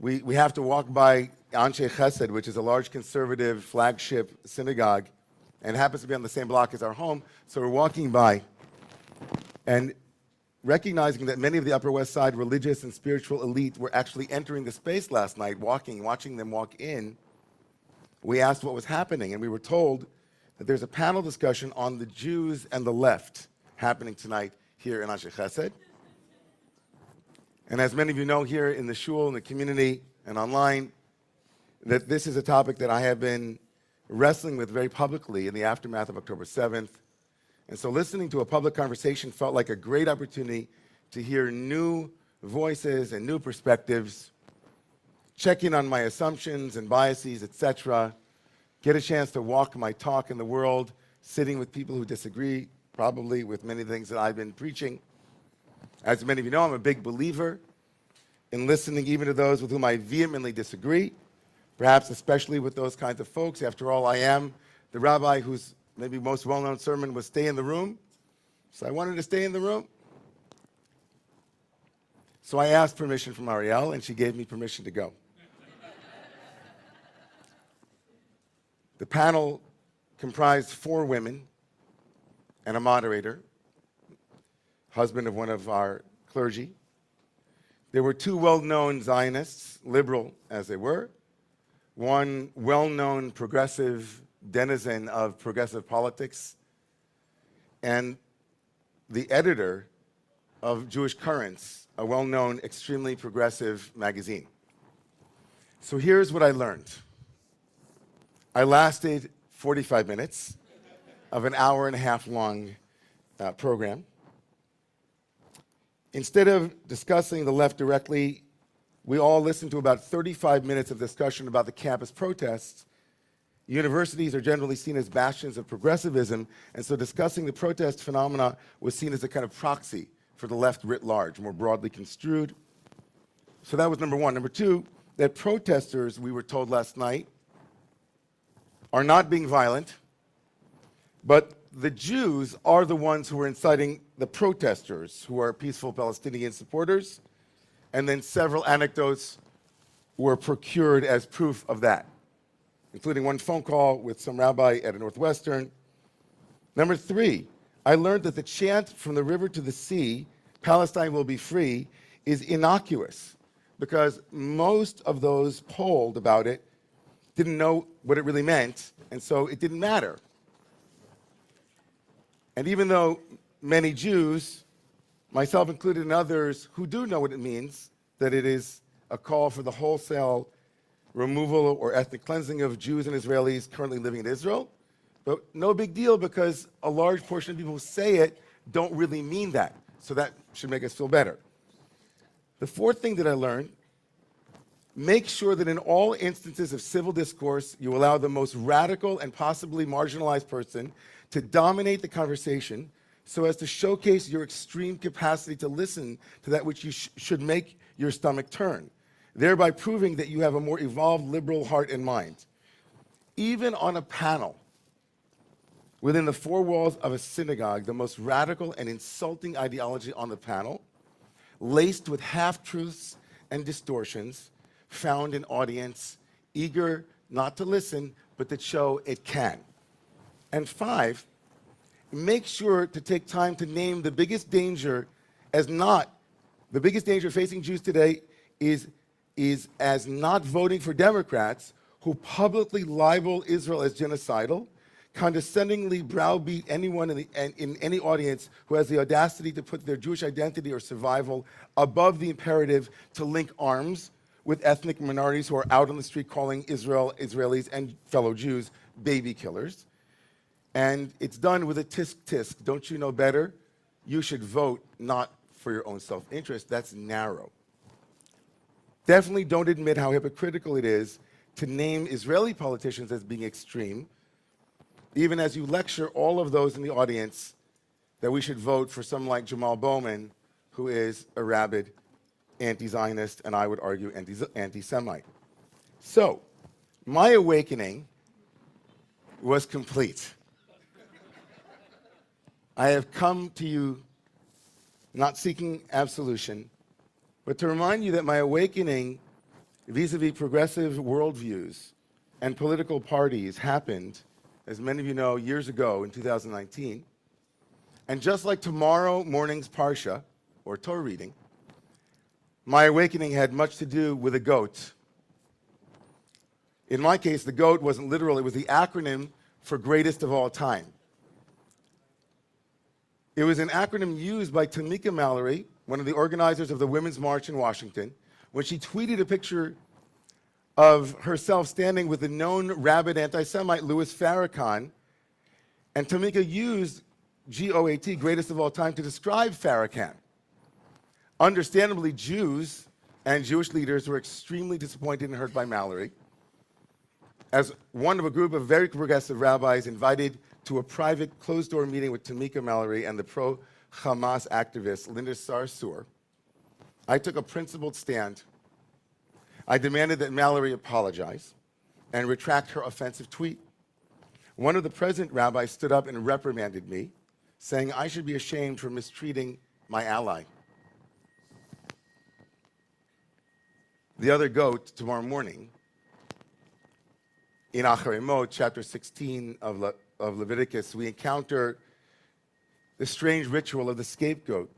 we have to walk by Anshe Chesed, which is a large conservative flagship synagogue, and happens to be on the same block as our home. So we're walking by and recognizing that many of the Upper West Side religious and spiritual elite were actually entering the space last night, watching them walk in. We asked what was happening, and we were told that there's a panel discussion on the Jews and the left happening tonight here in Anshe Chesed. And as many of you know here in the shul, in the community, and online, that this is a topic that I have been wrestling with very publicly in the aftermath of October 7th. And so listening to a public conversation felt like a great opportunity to hear new voices and new perspectives, check in on my assumptions and biases, etc., get a chance to walk my talk in the world, sitting with people who disagree, probably with many things that I've been preaching. As many of you know, I'm a big believer in listening even to those with whom I vehemently disagree, perhaps especially with those kinds of folks. After all, I am the rabbi whose maybe most well-known sermon was "Stay in the room." So I wanted to stay in the room. So I asked permission from Ariel, and she gave me permission to go. The panel comprised 4 women and a moderator, husband of one of our clergy. There were 2 well-known Zionists, liberal as they were, one well-known progressive denizen of progressive politics, and the editor of Jewish Currents, a well-known, extremely progressive magazine. So here's what I learned. I lasted 45 minutes of an hour-and-a-half long program. Instead of discussing the left directly, we all listened to about 35 minutes of discussion about the campus protests. Universities are generally seen as bastions of progressivism, and so discussing the protest phenomena was seen as a kind of proxy for the left writ large, more broadly construed. So that was number 1. Number 2, that protesters, we were told last night, are not being violent, but the Jews are the ones who are inciting the protesters, who are peaceful Palestinian supporters, and then several anecdotes were procured as proof of that, including one phone call with some rabbi at a Northwestern. Number 3, I learned that the chant from the river to the sea, Palestine will be free, is innocuous because most of those polled about it didn't know what it really meant, and so it didn't matter. And even though many Jews, myself included and others, who do know what it means, that it is a call for the wholesale removal or ethnic cleansing of Jews and Israelis currently living in Israel, but no big deal because a large portion of people who say it don't really mean that. So that should make us feel better. The 4th thing that I learned, make sure that in all instances of civil discourse, you allow the most radical and possibly marginalized person to dominate the conversation so as to showcase your extreme capacity to listen to that which you should make your stomach turn, thereby proving that you have a more evolved liberal heart and mind. Even on a panel, within the 4 walls of a synagogue, the most radical and insulting ideology on the panel, laced with half-truths and distortions, found an audience eager not to listen, but to show it can. And 5, make sure to take time to name the biggest danger the biggest danger facing Jews today is as not voting for Democrats who publicly libel Israel as genocidal, condescendingly browbeat anyone in any audience who has the audacity to put their Jewish identity or survival above the imperative to link arms with ethnic minorities who are out on the street calling Israelis and fellow Jews baby killers. And it's done with a tisk tisk. Don't you know better? You should vote not for your own self-interest. That's narrow. Definitely don't admit how hypocritical it is to name Israeli politicians as being extreme, even as you lecture all of those in the audience that we should vote for someone like Jamal Bowman, who is a rabid anti-Zionist, and I would argue anti-Semite. So, my awakening was complete. I have come to you not seeking absolution, but to remind you that my awakening vis-a-vis progressive worldviews and political parties happened, as many of you know, years ago in 2019. And just like tomorrow morning's Parsha, or Torah reading, my awakening had much to do with a goat. In my case, the goat wasn't literal, it was the acronym for greatest of all time. It was an acronym used by Tamika Mallory, one of the organizers of the Women's March in Washington, when she tweeted a picture of herself standing with the known rabid anti-Semite Louis Farrakhan, and Tamika used GOAT, greatest of all time, to describe Farrakhan. Understandably, Jews and Jewish leaders were extremely disappointed and hurt by Mallory, as one of a group of very progressive rabbis invited to a private closed-door meeting with Tamika Mallory and the pro-Hamas activist Linda Sarsour, I took a principled stand. I demanded that Mallory apologize and retract her offensive tweet. One of the present rabbis stood up and reprimanded me, saying I should be ashamed for mistreating my ally. The other goat tomorrow morning, in Acharei Mot, chapter 16 of Leviticus, we encounter the strange ritual of the scapegoat.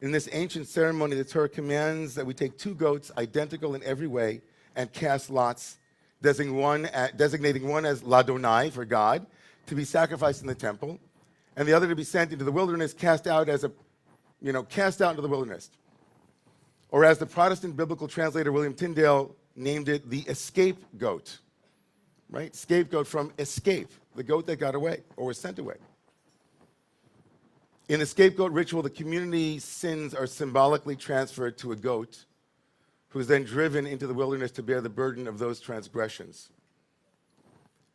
In this ancient ceremony, the Torah commands that we take 2 goats identical in every way and cast lots, designating one as Ladonai, for God, to be sacrificed in the temple, and the other to be sent into the wilderness, cast out into the wilderness. Or as the Protestant biblical translator William Tyndale named it, the escape goat, right? Scapegoat from escape, the goat that got away or was sent away. In the scapegoat ritual, the community's sins are symbolically transferred to a goat who is then driven into the wilderness to bear the burden of those transgressions.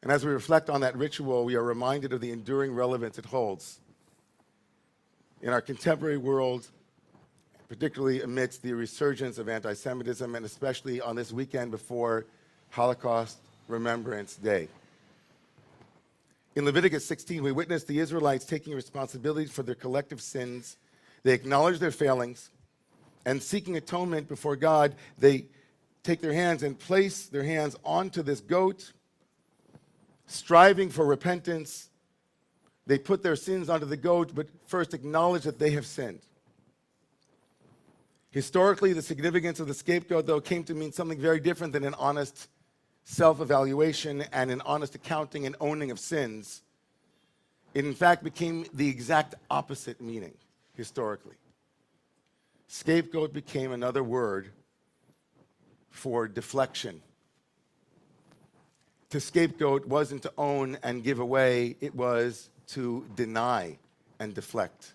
And as we reflect on that ritual, we are reminded of the enduring relevance it holds in our contemporary world, particularly amidst the resurgence of anti-Semitism, and especially on this weekend before Holocaust Remembrance Day. In Leviticus 16, we witness the Israelites taking responsibility for their collective sins. They acknowledge their failings, and seeking atonement before God, they take their hands and place their hands onto this goat, striving for repentance. They put their sins onto the goat, but first acknowledge that they have sinned. Historically, the significance of the scapegoat, though, came to mean something very different than an honest self-evaluation and an honest accounting and owning of sins. It, in fact, became the exact opposite meaning, historically. Scapegoat became another word for deflection. To scapegoat wasn't to own and give away, it was to deny and deflect.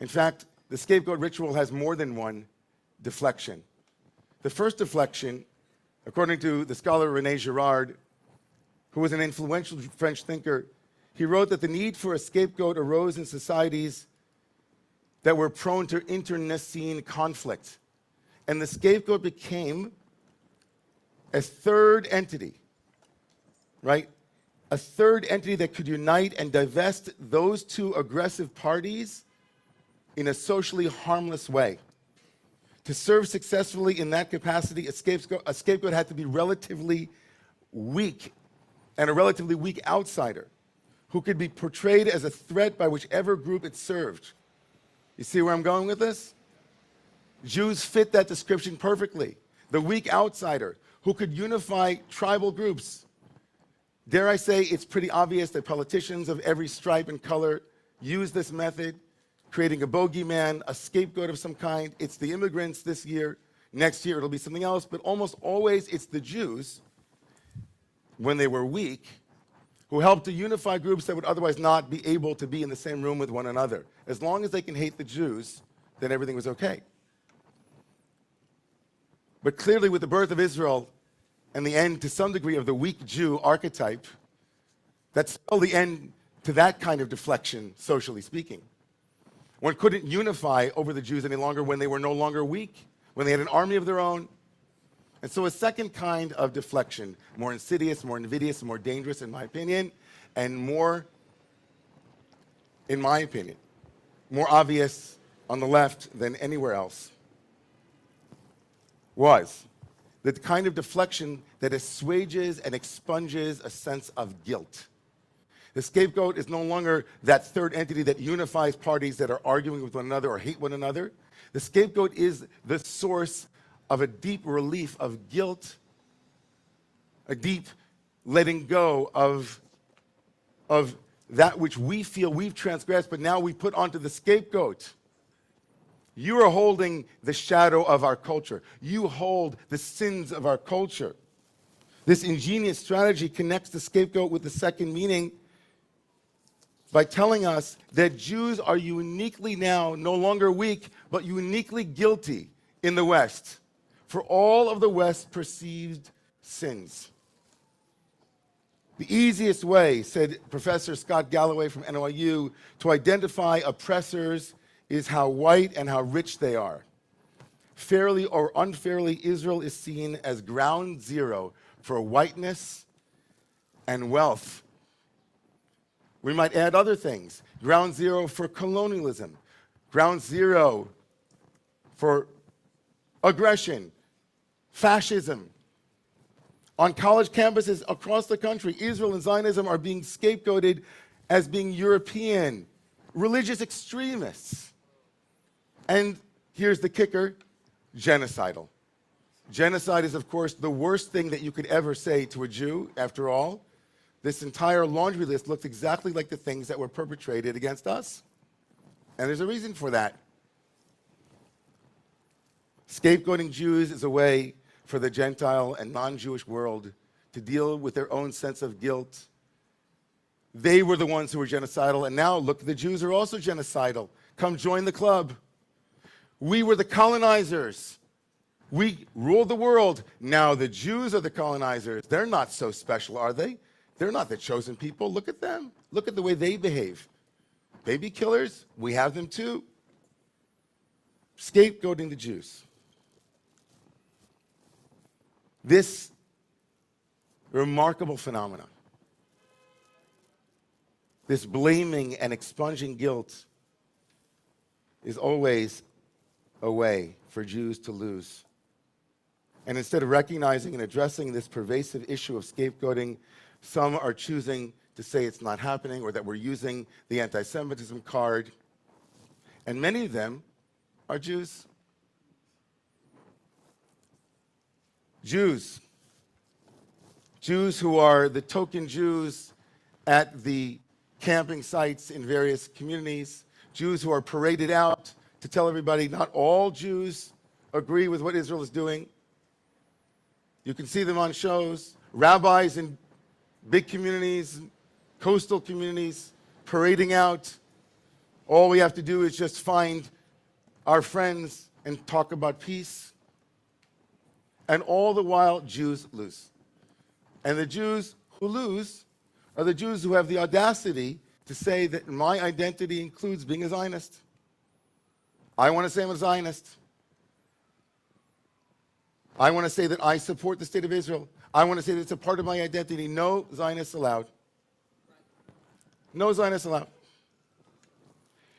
In fact, the scapegoat ritual has more than one deflection. The first deflection, according to the scholar René Girard, who was an influential French thinker, he wrote that the need for a scapegoat arose in societies that were prone to internecine conflict. And the scapegoat became a third entity, right? A third entity that could unite and divest those two aggressive parties in a socially harmless way. To serve successfully in that capacity, a scapegoat had to be relatively weak and a relatively weak outsider who could be portrayed as a threat by whichever group it served. You see where I'm going with this? Jews fit that description perfectly. The weak outsider who could unify tribal groups. Dare I say, it's pretty obvious that politicians of every stripe and color use this method, creating a bogeyman, a scapegoat of some kind. It's the immigrants this year. Next year it'll be something else, but almost always it's the Jews, when they were weak, who helped to unify groups that would otherwise not be able to be in the same room with one another. As long as they can hate the Jews, then everything was okay. But clearly with the birth of Israel and the end to some degree of the weak Jew archetype, that's still the end to that kind of deflection, socially speaking. One couldn't unify over the Jews any longer when they were no longer weak, when they had an army of their own. And so a second kind of deflection, more insidious, more invidious, more dangerous in my opinion, and more, in my opinion, more obvious on the left than anywhere else, was the kind of deflection that assuages and expunges a sense of guilt. The scapegoat is no longer that third entity that unifies parties that are arguing with one another or hate one another. The scapegoat is the source of a deep relief of guilt, a deep letting go of that which we feel we've transgressed, but now we put onto the scapegoat. You are holding the shadow of our culture. You hold the sins of our culture. This ingenious strategy connects the scapegoat with the second meaning by telling us that Jews are uniquely now no longer weak, but uniquely guilty in the West for all of the West's perceived sins. The easiest way, said Professor Scott Galloway from NYU, to identify oppressors is how white and how rich they are. Fairly or unfairly, Israel is seen as ground zero for whiteness and wealth. We might add other things. Ground zero for colonialism. Ground zero for aggression, fascism. On college campuses across the country, Israel and Zionism are being scapegoated as being European, religious extremists. And here's the kicker, genocidal. Genocide is, of course, the worst thing that you could ever say to a Jew, after all. This entire laundry list looks exactly like the things that were perpetrated against us. And there's a reason for that. Scapegoating Jews is a way for the Gentile and non-Jewish world to deal with their own sense of guilt. They were the ones who were genocidal, and now look, the Jews are also genocidal. Come join the club. We were the colonizers. We ruled the world. Now the Jews are the colonizers. They're not so special, are they? They're not the chosen people. Look at them. Look at the way they behave. Baby killers, we have them too. Scapegoating the Jews. This remarkable phenomenon this blaming and expunging guilt is always a way for Jews to lose. And instead of recognizing and addressing this pervasive issue of scapegoating, some are choosing to say it's not happening or that we're using the anti-Semitism card. And many of them are Jews. Jews who are the token Jews at the camping sites in various communities, Jews who are paraded out to tell everybody not all Jews agree with what Israel is doing. You can see them on shows, rabbis in big communities, coastal communities, parading out. All we have to do is just find our friends and talk about peace. And all the while, Jews lose. And the Jews who lose are the Jews who have the audacity to say that my identity includes being a Zionist. I want to say I'm a Zionist. I want to say that I support the state of Israel. I want to say that it's a part of my identity. No Zionists allowed. No Zionists allowed.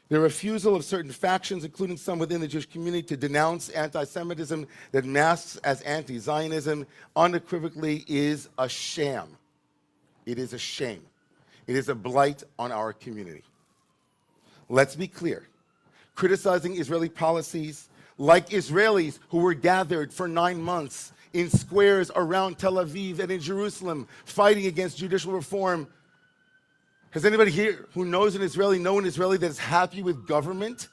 The refusal of certain factions, including some within the Jewish community, to denounce anti-Semitism that masks as anti-Zionism unequivocally is a sham. It is a shame. It is a blight on our community. Let's be clear. Criticizing Israeli policies, like Israelis who were gathered for 9 months in squares around Tel Aviv and in Jerusalem fighting against judicial reform. Has anybody here who knows an Israeli know an Israeli that is happy with government?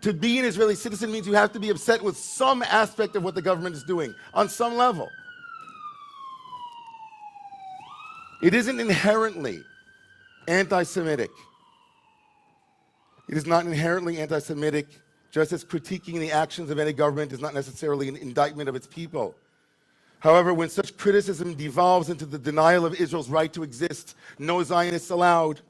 To be an Israeli citizen means you have to be upset with some aspect of what the government is doing, on some level. It isn't inherently anti-Semitic. It is not inherently anti-Semitic, just as critiquing the actions of any government is not necessarily an indictment of its people. However, when such criticism devolves into the denial of Israel's right to exist, no Zionists allowed,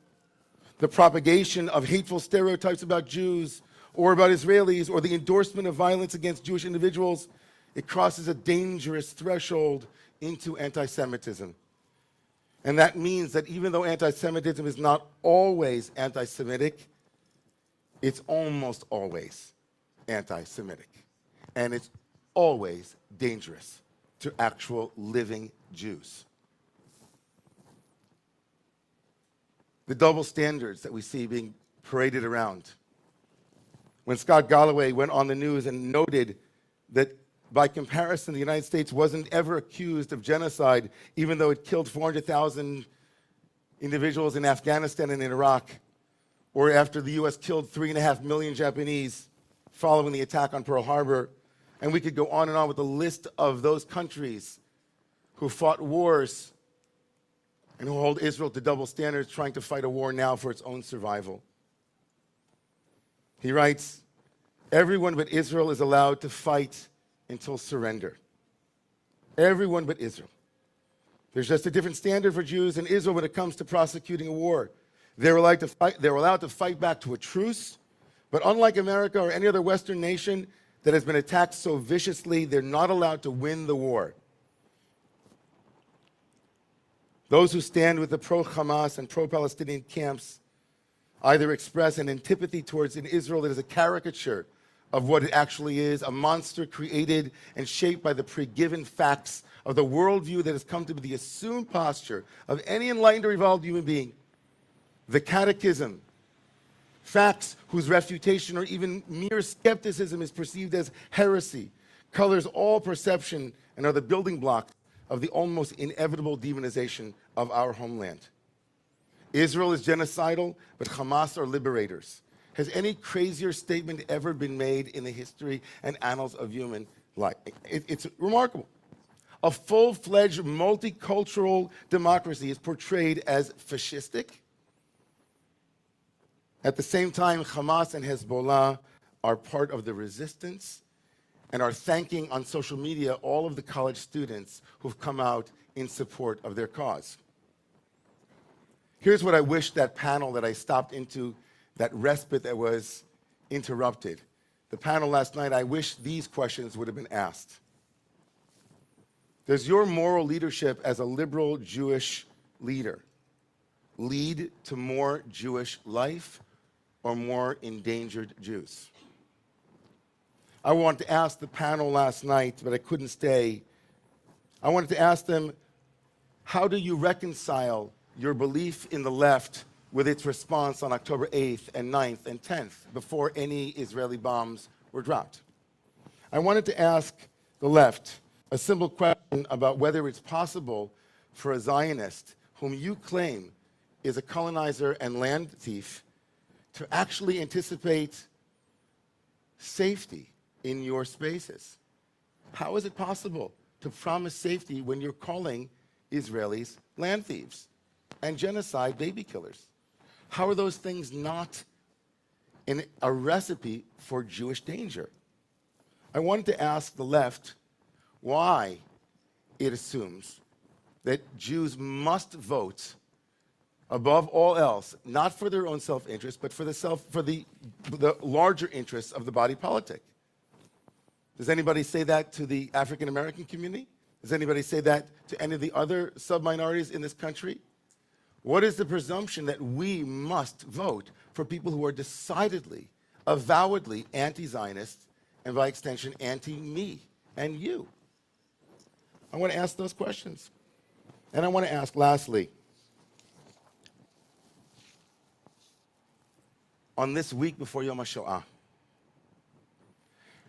the propagation of hateful stereotypes about Jews or about Israelis, or the endorsement of violence against Jewish individuals, it crosses a dangerous threshold into anti-Semitism. And that means that even though anti-Semitism is not always anti-Semitic, it's almost always anti-Semitic. And it's always dangerous to actual living Jews. The double standards that we see being paraded around. When Scott Galloway went on the news and noted that by comparison, the United States wasn't ever accused of genocide, even though it killed 400,000 individuals in Afghanistan and in Iraq, or after the US killed 3.5 million Japanese following the attack on Pearl Harbor. And we could go on and on with the list of those countries who fought wars and who hold Israel to double standards, trying to fight a war now for its own survival. He writes, everyone but Israel is allowed to fight until surrender. Everyone but Israel. There's just a different standard for Jews in Israel when it comes to prosecuting a war. They're allowed to fight back to a truce, but unlike America or any other Western nation that has been attacked so viciously, they're not allowed to win the war. Those who stand with the pro-Hamas and pro-Palestinian camps either express an antipathy towards an Israel that is a caricature of what it actually is, a monster created and shaped by the pre-given facts of the worldview that has come to be the assumed posture of any enlightened or evolved human being. The catechism, facts whose refutation or even mere skepticism is perceived as heresy, colors all perception and are the building blocks of the almost inevitable demonization of our homeland. Israel is genocidal, but Hamas are liberators. Has any crazier statement ever been made in the history and annals of human life? It's remarkable. A full-fledged multicultural democracy is portrayed as fascistic. At the same time, Hamas and Hezbollah are part of the resistance and are thanking on social media all of the college students who've come out in support of their cause. Here's what I wish that panel that I stopped into, that respite that was interrupted. The panel last night, I wish these questions would have been asked. Does your moral leadership as a liberal Jewish leader lead to more Jewish life or more endangered Jews? I wanted to ask the panel last night, but I couldn't stay. I wanted to ask them, how do you reconcile your belief in the left with its response on October 8th and 9th and 10th, before any Israeli bombs were dropped? I wanted to ask the left a simple question about whether it's possible for a Zionist, whom you claim is a colonizer and land thief, to actually anticipate safety in your spaces. How is it possible to promise safety when you're calling Israelis land thieves and genocide baby killers? How are those things not in a recipe for Jewish danger? I wanted to ask the left why it assumes that Jews must vote above all else, not for their own self-interest, but for the larger interests of the body politic. Does anybody say that to the African American community? Does anybody say that to any of the other sub-minorities in this country? What is the presumption that we must vote for people who are decidedly, avowedly anti-Zionist, and by extension, anti-me and you? I want to ask those questions. And I want to ask, lastly, on this week before Yom HaShoah,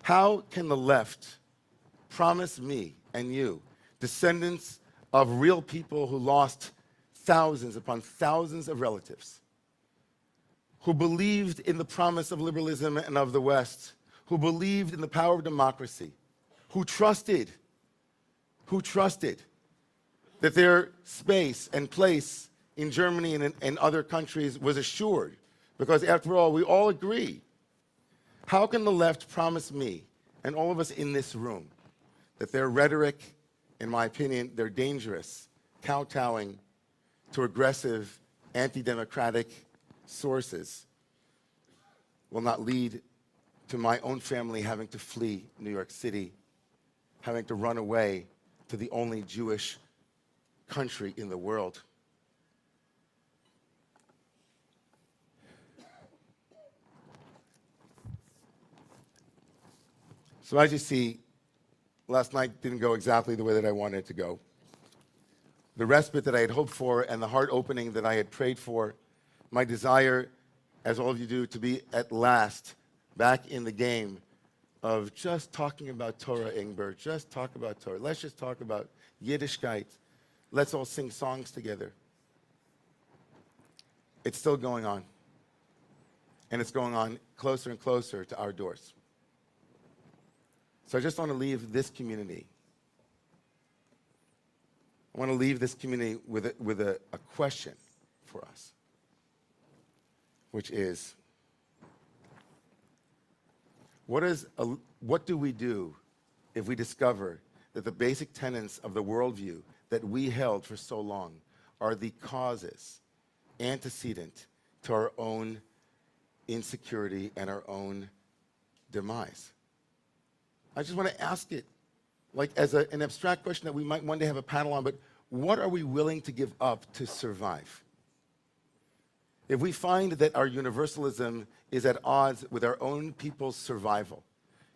how can the left promise me and you, descendants of real people who lost thousands upon thousands of relatives, who believed in the promise of liberalism and of the West, who believed in the power of democracy, who trusted that their space and place in Germany and other countries was assured, because after all, we all agree. How can the left promise me and all of us in this room that their rhetoric, in my opinion, they're dangerous, kowtowing to aggressive, anti-democratic sources, will not lead to my own family having to flee New York City, having to run away to the only Jewish country in the world? So as you see, last night didn't go exactly the way that I wanted it to go. The respite that I had hoped for and the heart opening that I had prayed for, my desire, as all of you do, to be at last back in the game of just talking about Torah, Ingber, just talk about Torah. Let's just talk about Yiddishkeit. Let's all sing songs together. It's still going on. And it's going on closer and closer to our doors. So I just want to leave this community. I want to leave this community with a question for us, which is, what do we do if we discover that the basic tenets of the worldview that we held for so long are the causes antecedent to our own insecurity and our own demise? I just want to ask it like as an abstract question that we might one day have a panel on, but what are we willing to give up to survive? If we find that our universalism is at odds with our own people's survival,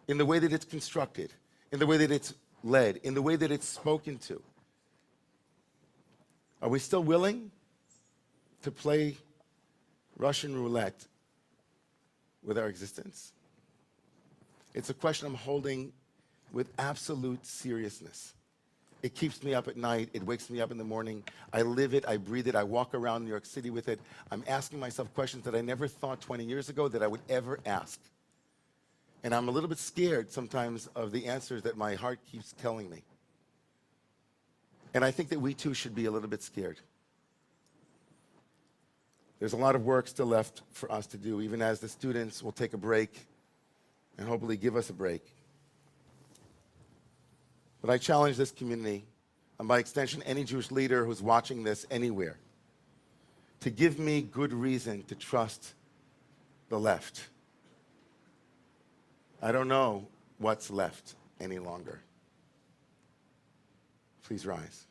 in the way that it's constructed, in the way that it's led, in the way that it's spoken to, are we still willing to play Russian roulette with our existence? It's a question I'm holding with absolute seriousness. It keeps me up at night. It wakes me up in the morning. I live it. I breathe it. I walk around New York City with it. I'm asking myself questions that I never thought 20 years ago that I would ever ask. And I'm a little bit scared sometimes of the answers that my heart keeps telling me. And I think that we too should be a little bit scared. There's a lot of work still left for us to do, even as the students will take a break and hopefully give us a break. But I challenge this community, and by extension any Jewish leader who's watching this anywhere, to give me good reason to trust the left. I don't know what's left any longer. Please rise.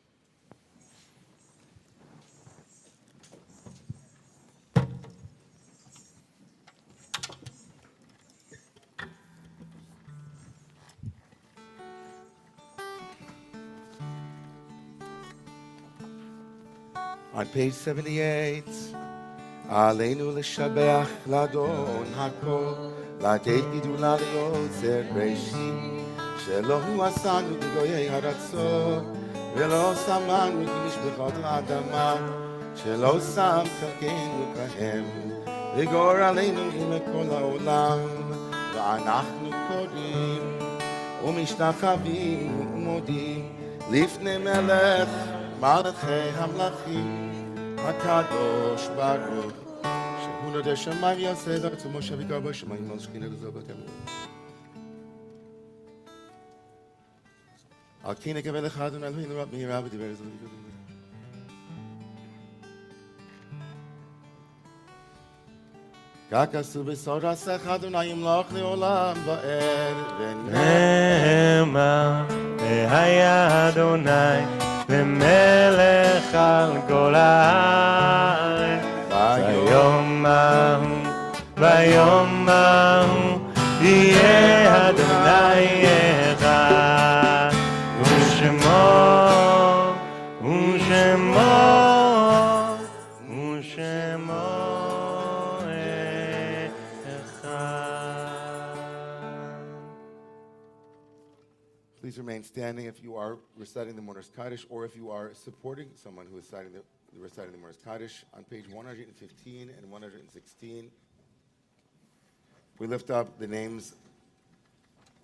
On page 78, עלינו לשבח לאדון הכל, לתת גדולה ליוצר בראשית, שלא הוא עשנו בגויי הרצון, ולא שמנו כמשפחות האדמה, שלא שם חלקנו כהם, וגור עלינו עם כל העולם, ואנחנו קוראים ומשתחווים ומודים לפני מלך מלכי המלכים הקדוש ברוך שהוא נודע שמיים יעשה את עצמו שוויקה בשמיים על שכינה לזו בתמו על כי נקבל לך אדוני אלוהינו רב מהירה ודיבר לזו כך עשו בסורסך אדוני ימלוך לעולם ועד נאמר והיה אדוני למלך על כל הארץ ביום ההוא יהיה אדוני אחד ושמו Please remain standing if you are reciting the Mourner's Kaddish or if you are supporting someone who is reciting the Mourner's Kaddish. On page 115 and 116, we lift up the names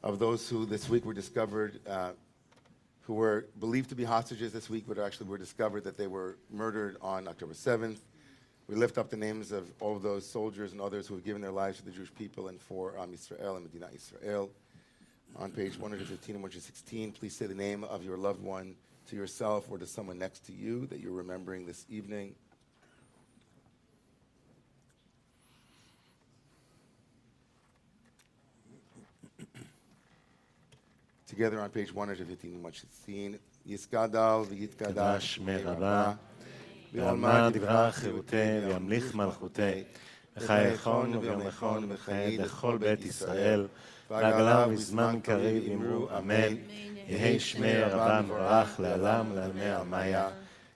of those who this week were discovered, who were believed to be hostages this week, but actually were discovered that they were murdered on October 7th. We lift up the names of all of those soldiers and others who have given their lives to the Jewish people and for Am Yisrael and Medina Yisrael. On page 115 and 116, please say the name of your loved one to yourself or to someone next to you that you're remembering this evening. Together on page 115 and 116, Yiskadal v'yitkadash me'raba, ועלמא דברה חירותי וימליך מלכותי וחייכון ויומכון וחיי לכל בית ישראל ועגלה בזמן קריב אמרו אמן יהי שמי רבה מבורך לעולם לעלמי עמיה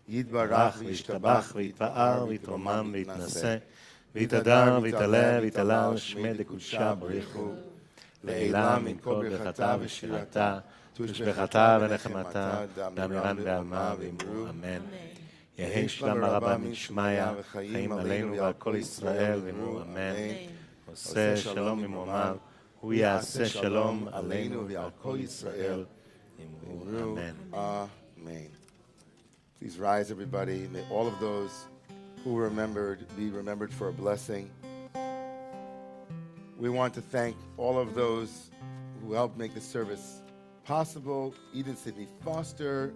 יתברך וישתבח ויתפאר ויתרומם ויתנשא ויתהדר ויתעלה ויתעלה שמי דקודשה בריחו לעילה מן כל ברכתה ושירתה תושבחתה ונחמתה דמירן בעלמה ואמרו אמן יהי שלום הרבה מן שמיה וחיים עלינו ועל כל ישראל ואמרו אמן עושה שלום ממרומיו הוא יעשה שלום עלינו ועל כל ישראל אמרו אמן. Amen. Please rise, everybody. May all of those who were remembered be remembered for a blessing. We want to thank all of those who helped make the service possible. Eden Sidney Foster.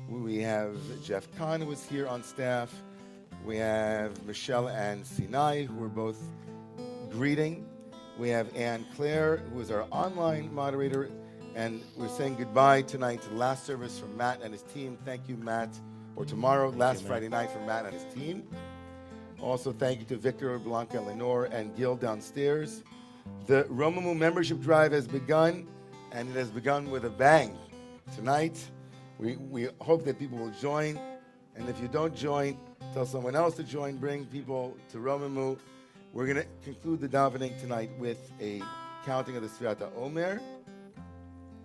We have Jeff Kahn, who was here on staff. We have Michelle and Sinai, who were both greeting. We have Anne Claire, who is our online moderator. And we're saying goodbye tonight to the last service from Matt and his team. Thank you, Matt. Or tomorrow, last Friday night from Matt and his team. Also, thank you to Victor, Blanca, Lenore, and Gil downstairs. The Romemu membership drive has begun, and it has begun with a bang. Tonight, we hope that people will join. And if you don't join, tell someone else to join. Bring people to Romemu. We're going to conclude the davening tonight with a counting of the Sfirat Omer.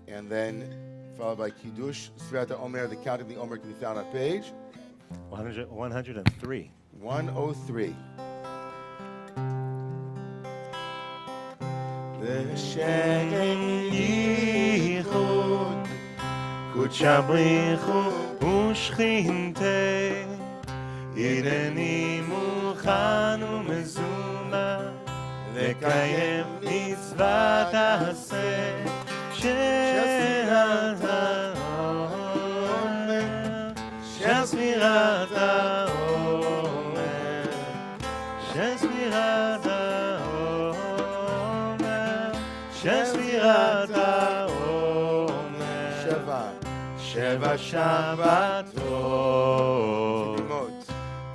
And then followed by Kiddush, Sfirat Omer. The counting of the Omer can be found on page 103. 103. L'Shem Yichud קודשא בריחו ושכינתה הנני מוכן ומזומן לקיים מצוות עשה שאתה אומר שספירת העומר שספירת העומר שספירת העומר שבע שבתות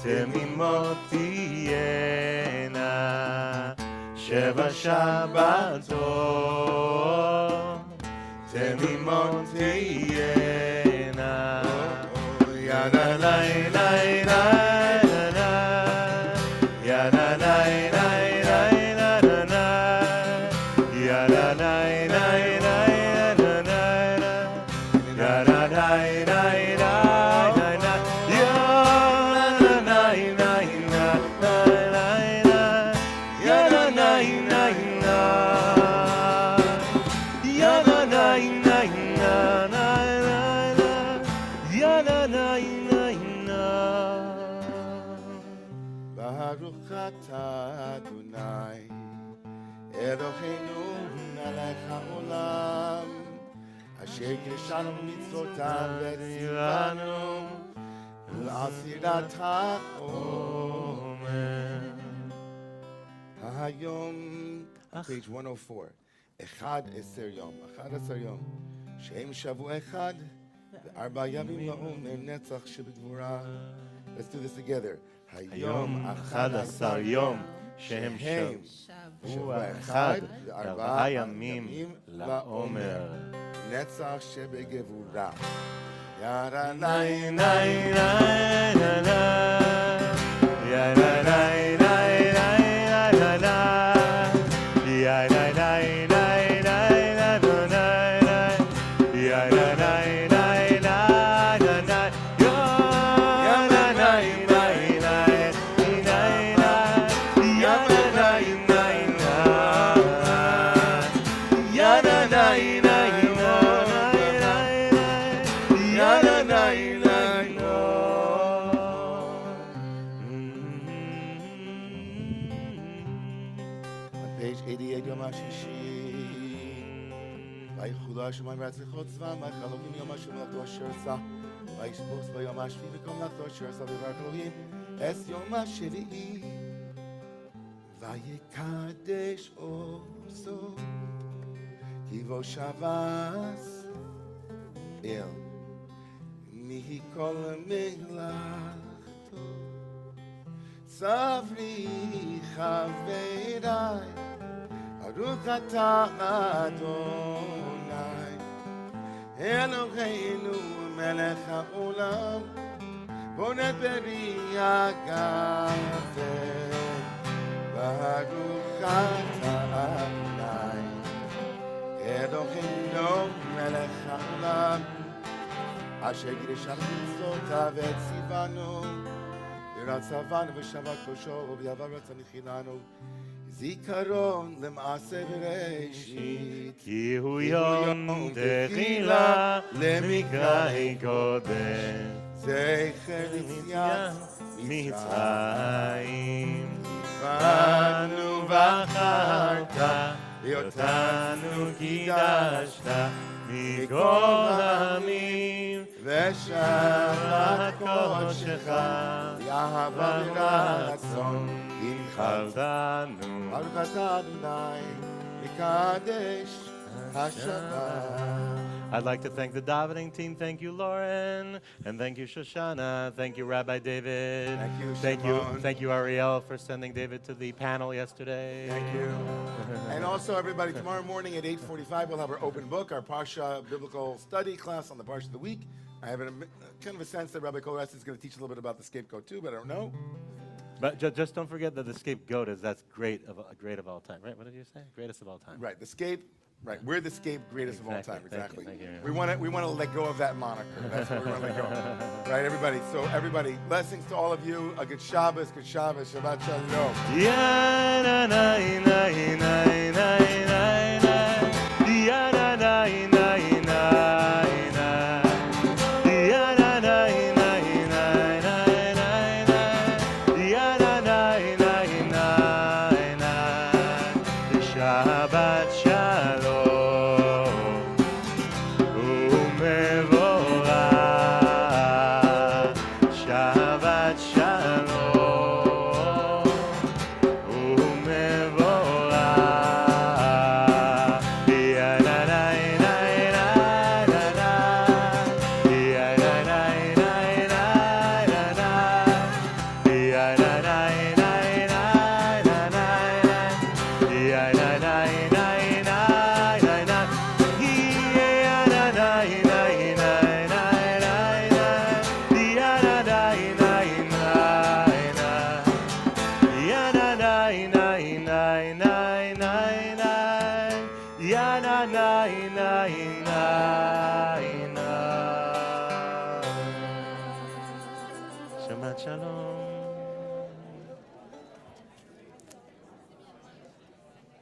תמימות תהיינה שבע שבתות תמימות תהיינה יד הלילה Baruch atah Adonai Eloheinu melech haolam asher קידשנו במצוותיו וציוונו לעשירת העומר. היום, page 104, 11 יום, 11 יום, שהם שבוע אחד ו4 ימים לעומר נצח שבגבורה. Let's do this together. היום 11 יום שהם שבוע אחד ו4 ימים לעומר. נצח שבגבורה. יאללה nay nay nay nay ya nay nay nay nay nay ya nay nay nay nay nay ya nay nay nay nay nay ya nay nay nay nay ya nay nay nay ya nay nay nay page 88 יום השישי. ויחולו השמיים והארץ לכל צבאם, ויחלקים יום השם מלאכתו אשר עשה. וישפוט ביום השביעי מקום מלאכתו אשר עשה, ויברך אלוהים את יום השביעי. ויקדש עושו כי בו שבס אל מכל מלאכתו. ספרי חבריי ברוך אתה אדוני אלוהינו מלך העולם בונה פרי הגפן. ברוך אתה אדוני אלוהינו מלך העולם אשר קידשנו במצוותיו וציוונו ורצבנו בשבת קודשו ובידיו רצה זיכרון למעשה בראשית כי הוא יום תחילה למקרא קודש זכר יציאת מצרים. בנו בחרת ואותנו קידשת מכל העמים ושבת קודשך יאהבה ורצון הנחלתנו. ברוך אתה אדוני מקדש השבת. I'd like to thank the davening team. Thank you, Lauren, and thank you, Shoshana. Thank you, Rabbi David. Thank you, Shimon. Thank you, Ariel, for sending David to the panel yesterday. Thank you. And also, everybody, tomorrow morning at 8:45, we'll have our open book, our Parsha biblical study class on the Parsha of the week. I have kind of a sense that Rabbi Kolas is going to teach a little bit about the scapegoat too, but I don't know. But just don't forget that the scapegoat that's great of all time, right? What did you say? Greatest of all time. Right, the scape. Right, we're the scape greatest of all Exactly. time. Exactly. Thank you. We want to let go of that moniker. That's what we want to let go of. Right, everybody. So everybody, blessings to all of you. A good Shabbos, Shabbat Shalom. Ya na na na na na na. Ya na na na na na. Ya na na na na na na. Ya na na na na na. Shabbat Shalom. Umevorach. Shabbat Shalom. Umevorach. Ya na na na na na na. Ya na na na na na na. Ya na na na na na na. Ya na na na na na na. Ya na na na na na na. Ya na na na na na. Ya na na na na na na. Ya na na na na na. Shabbat Shalom.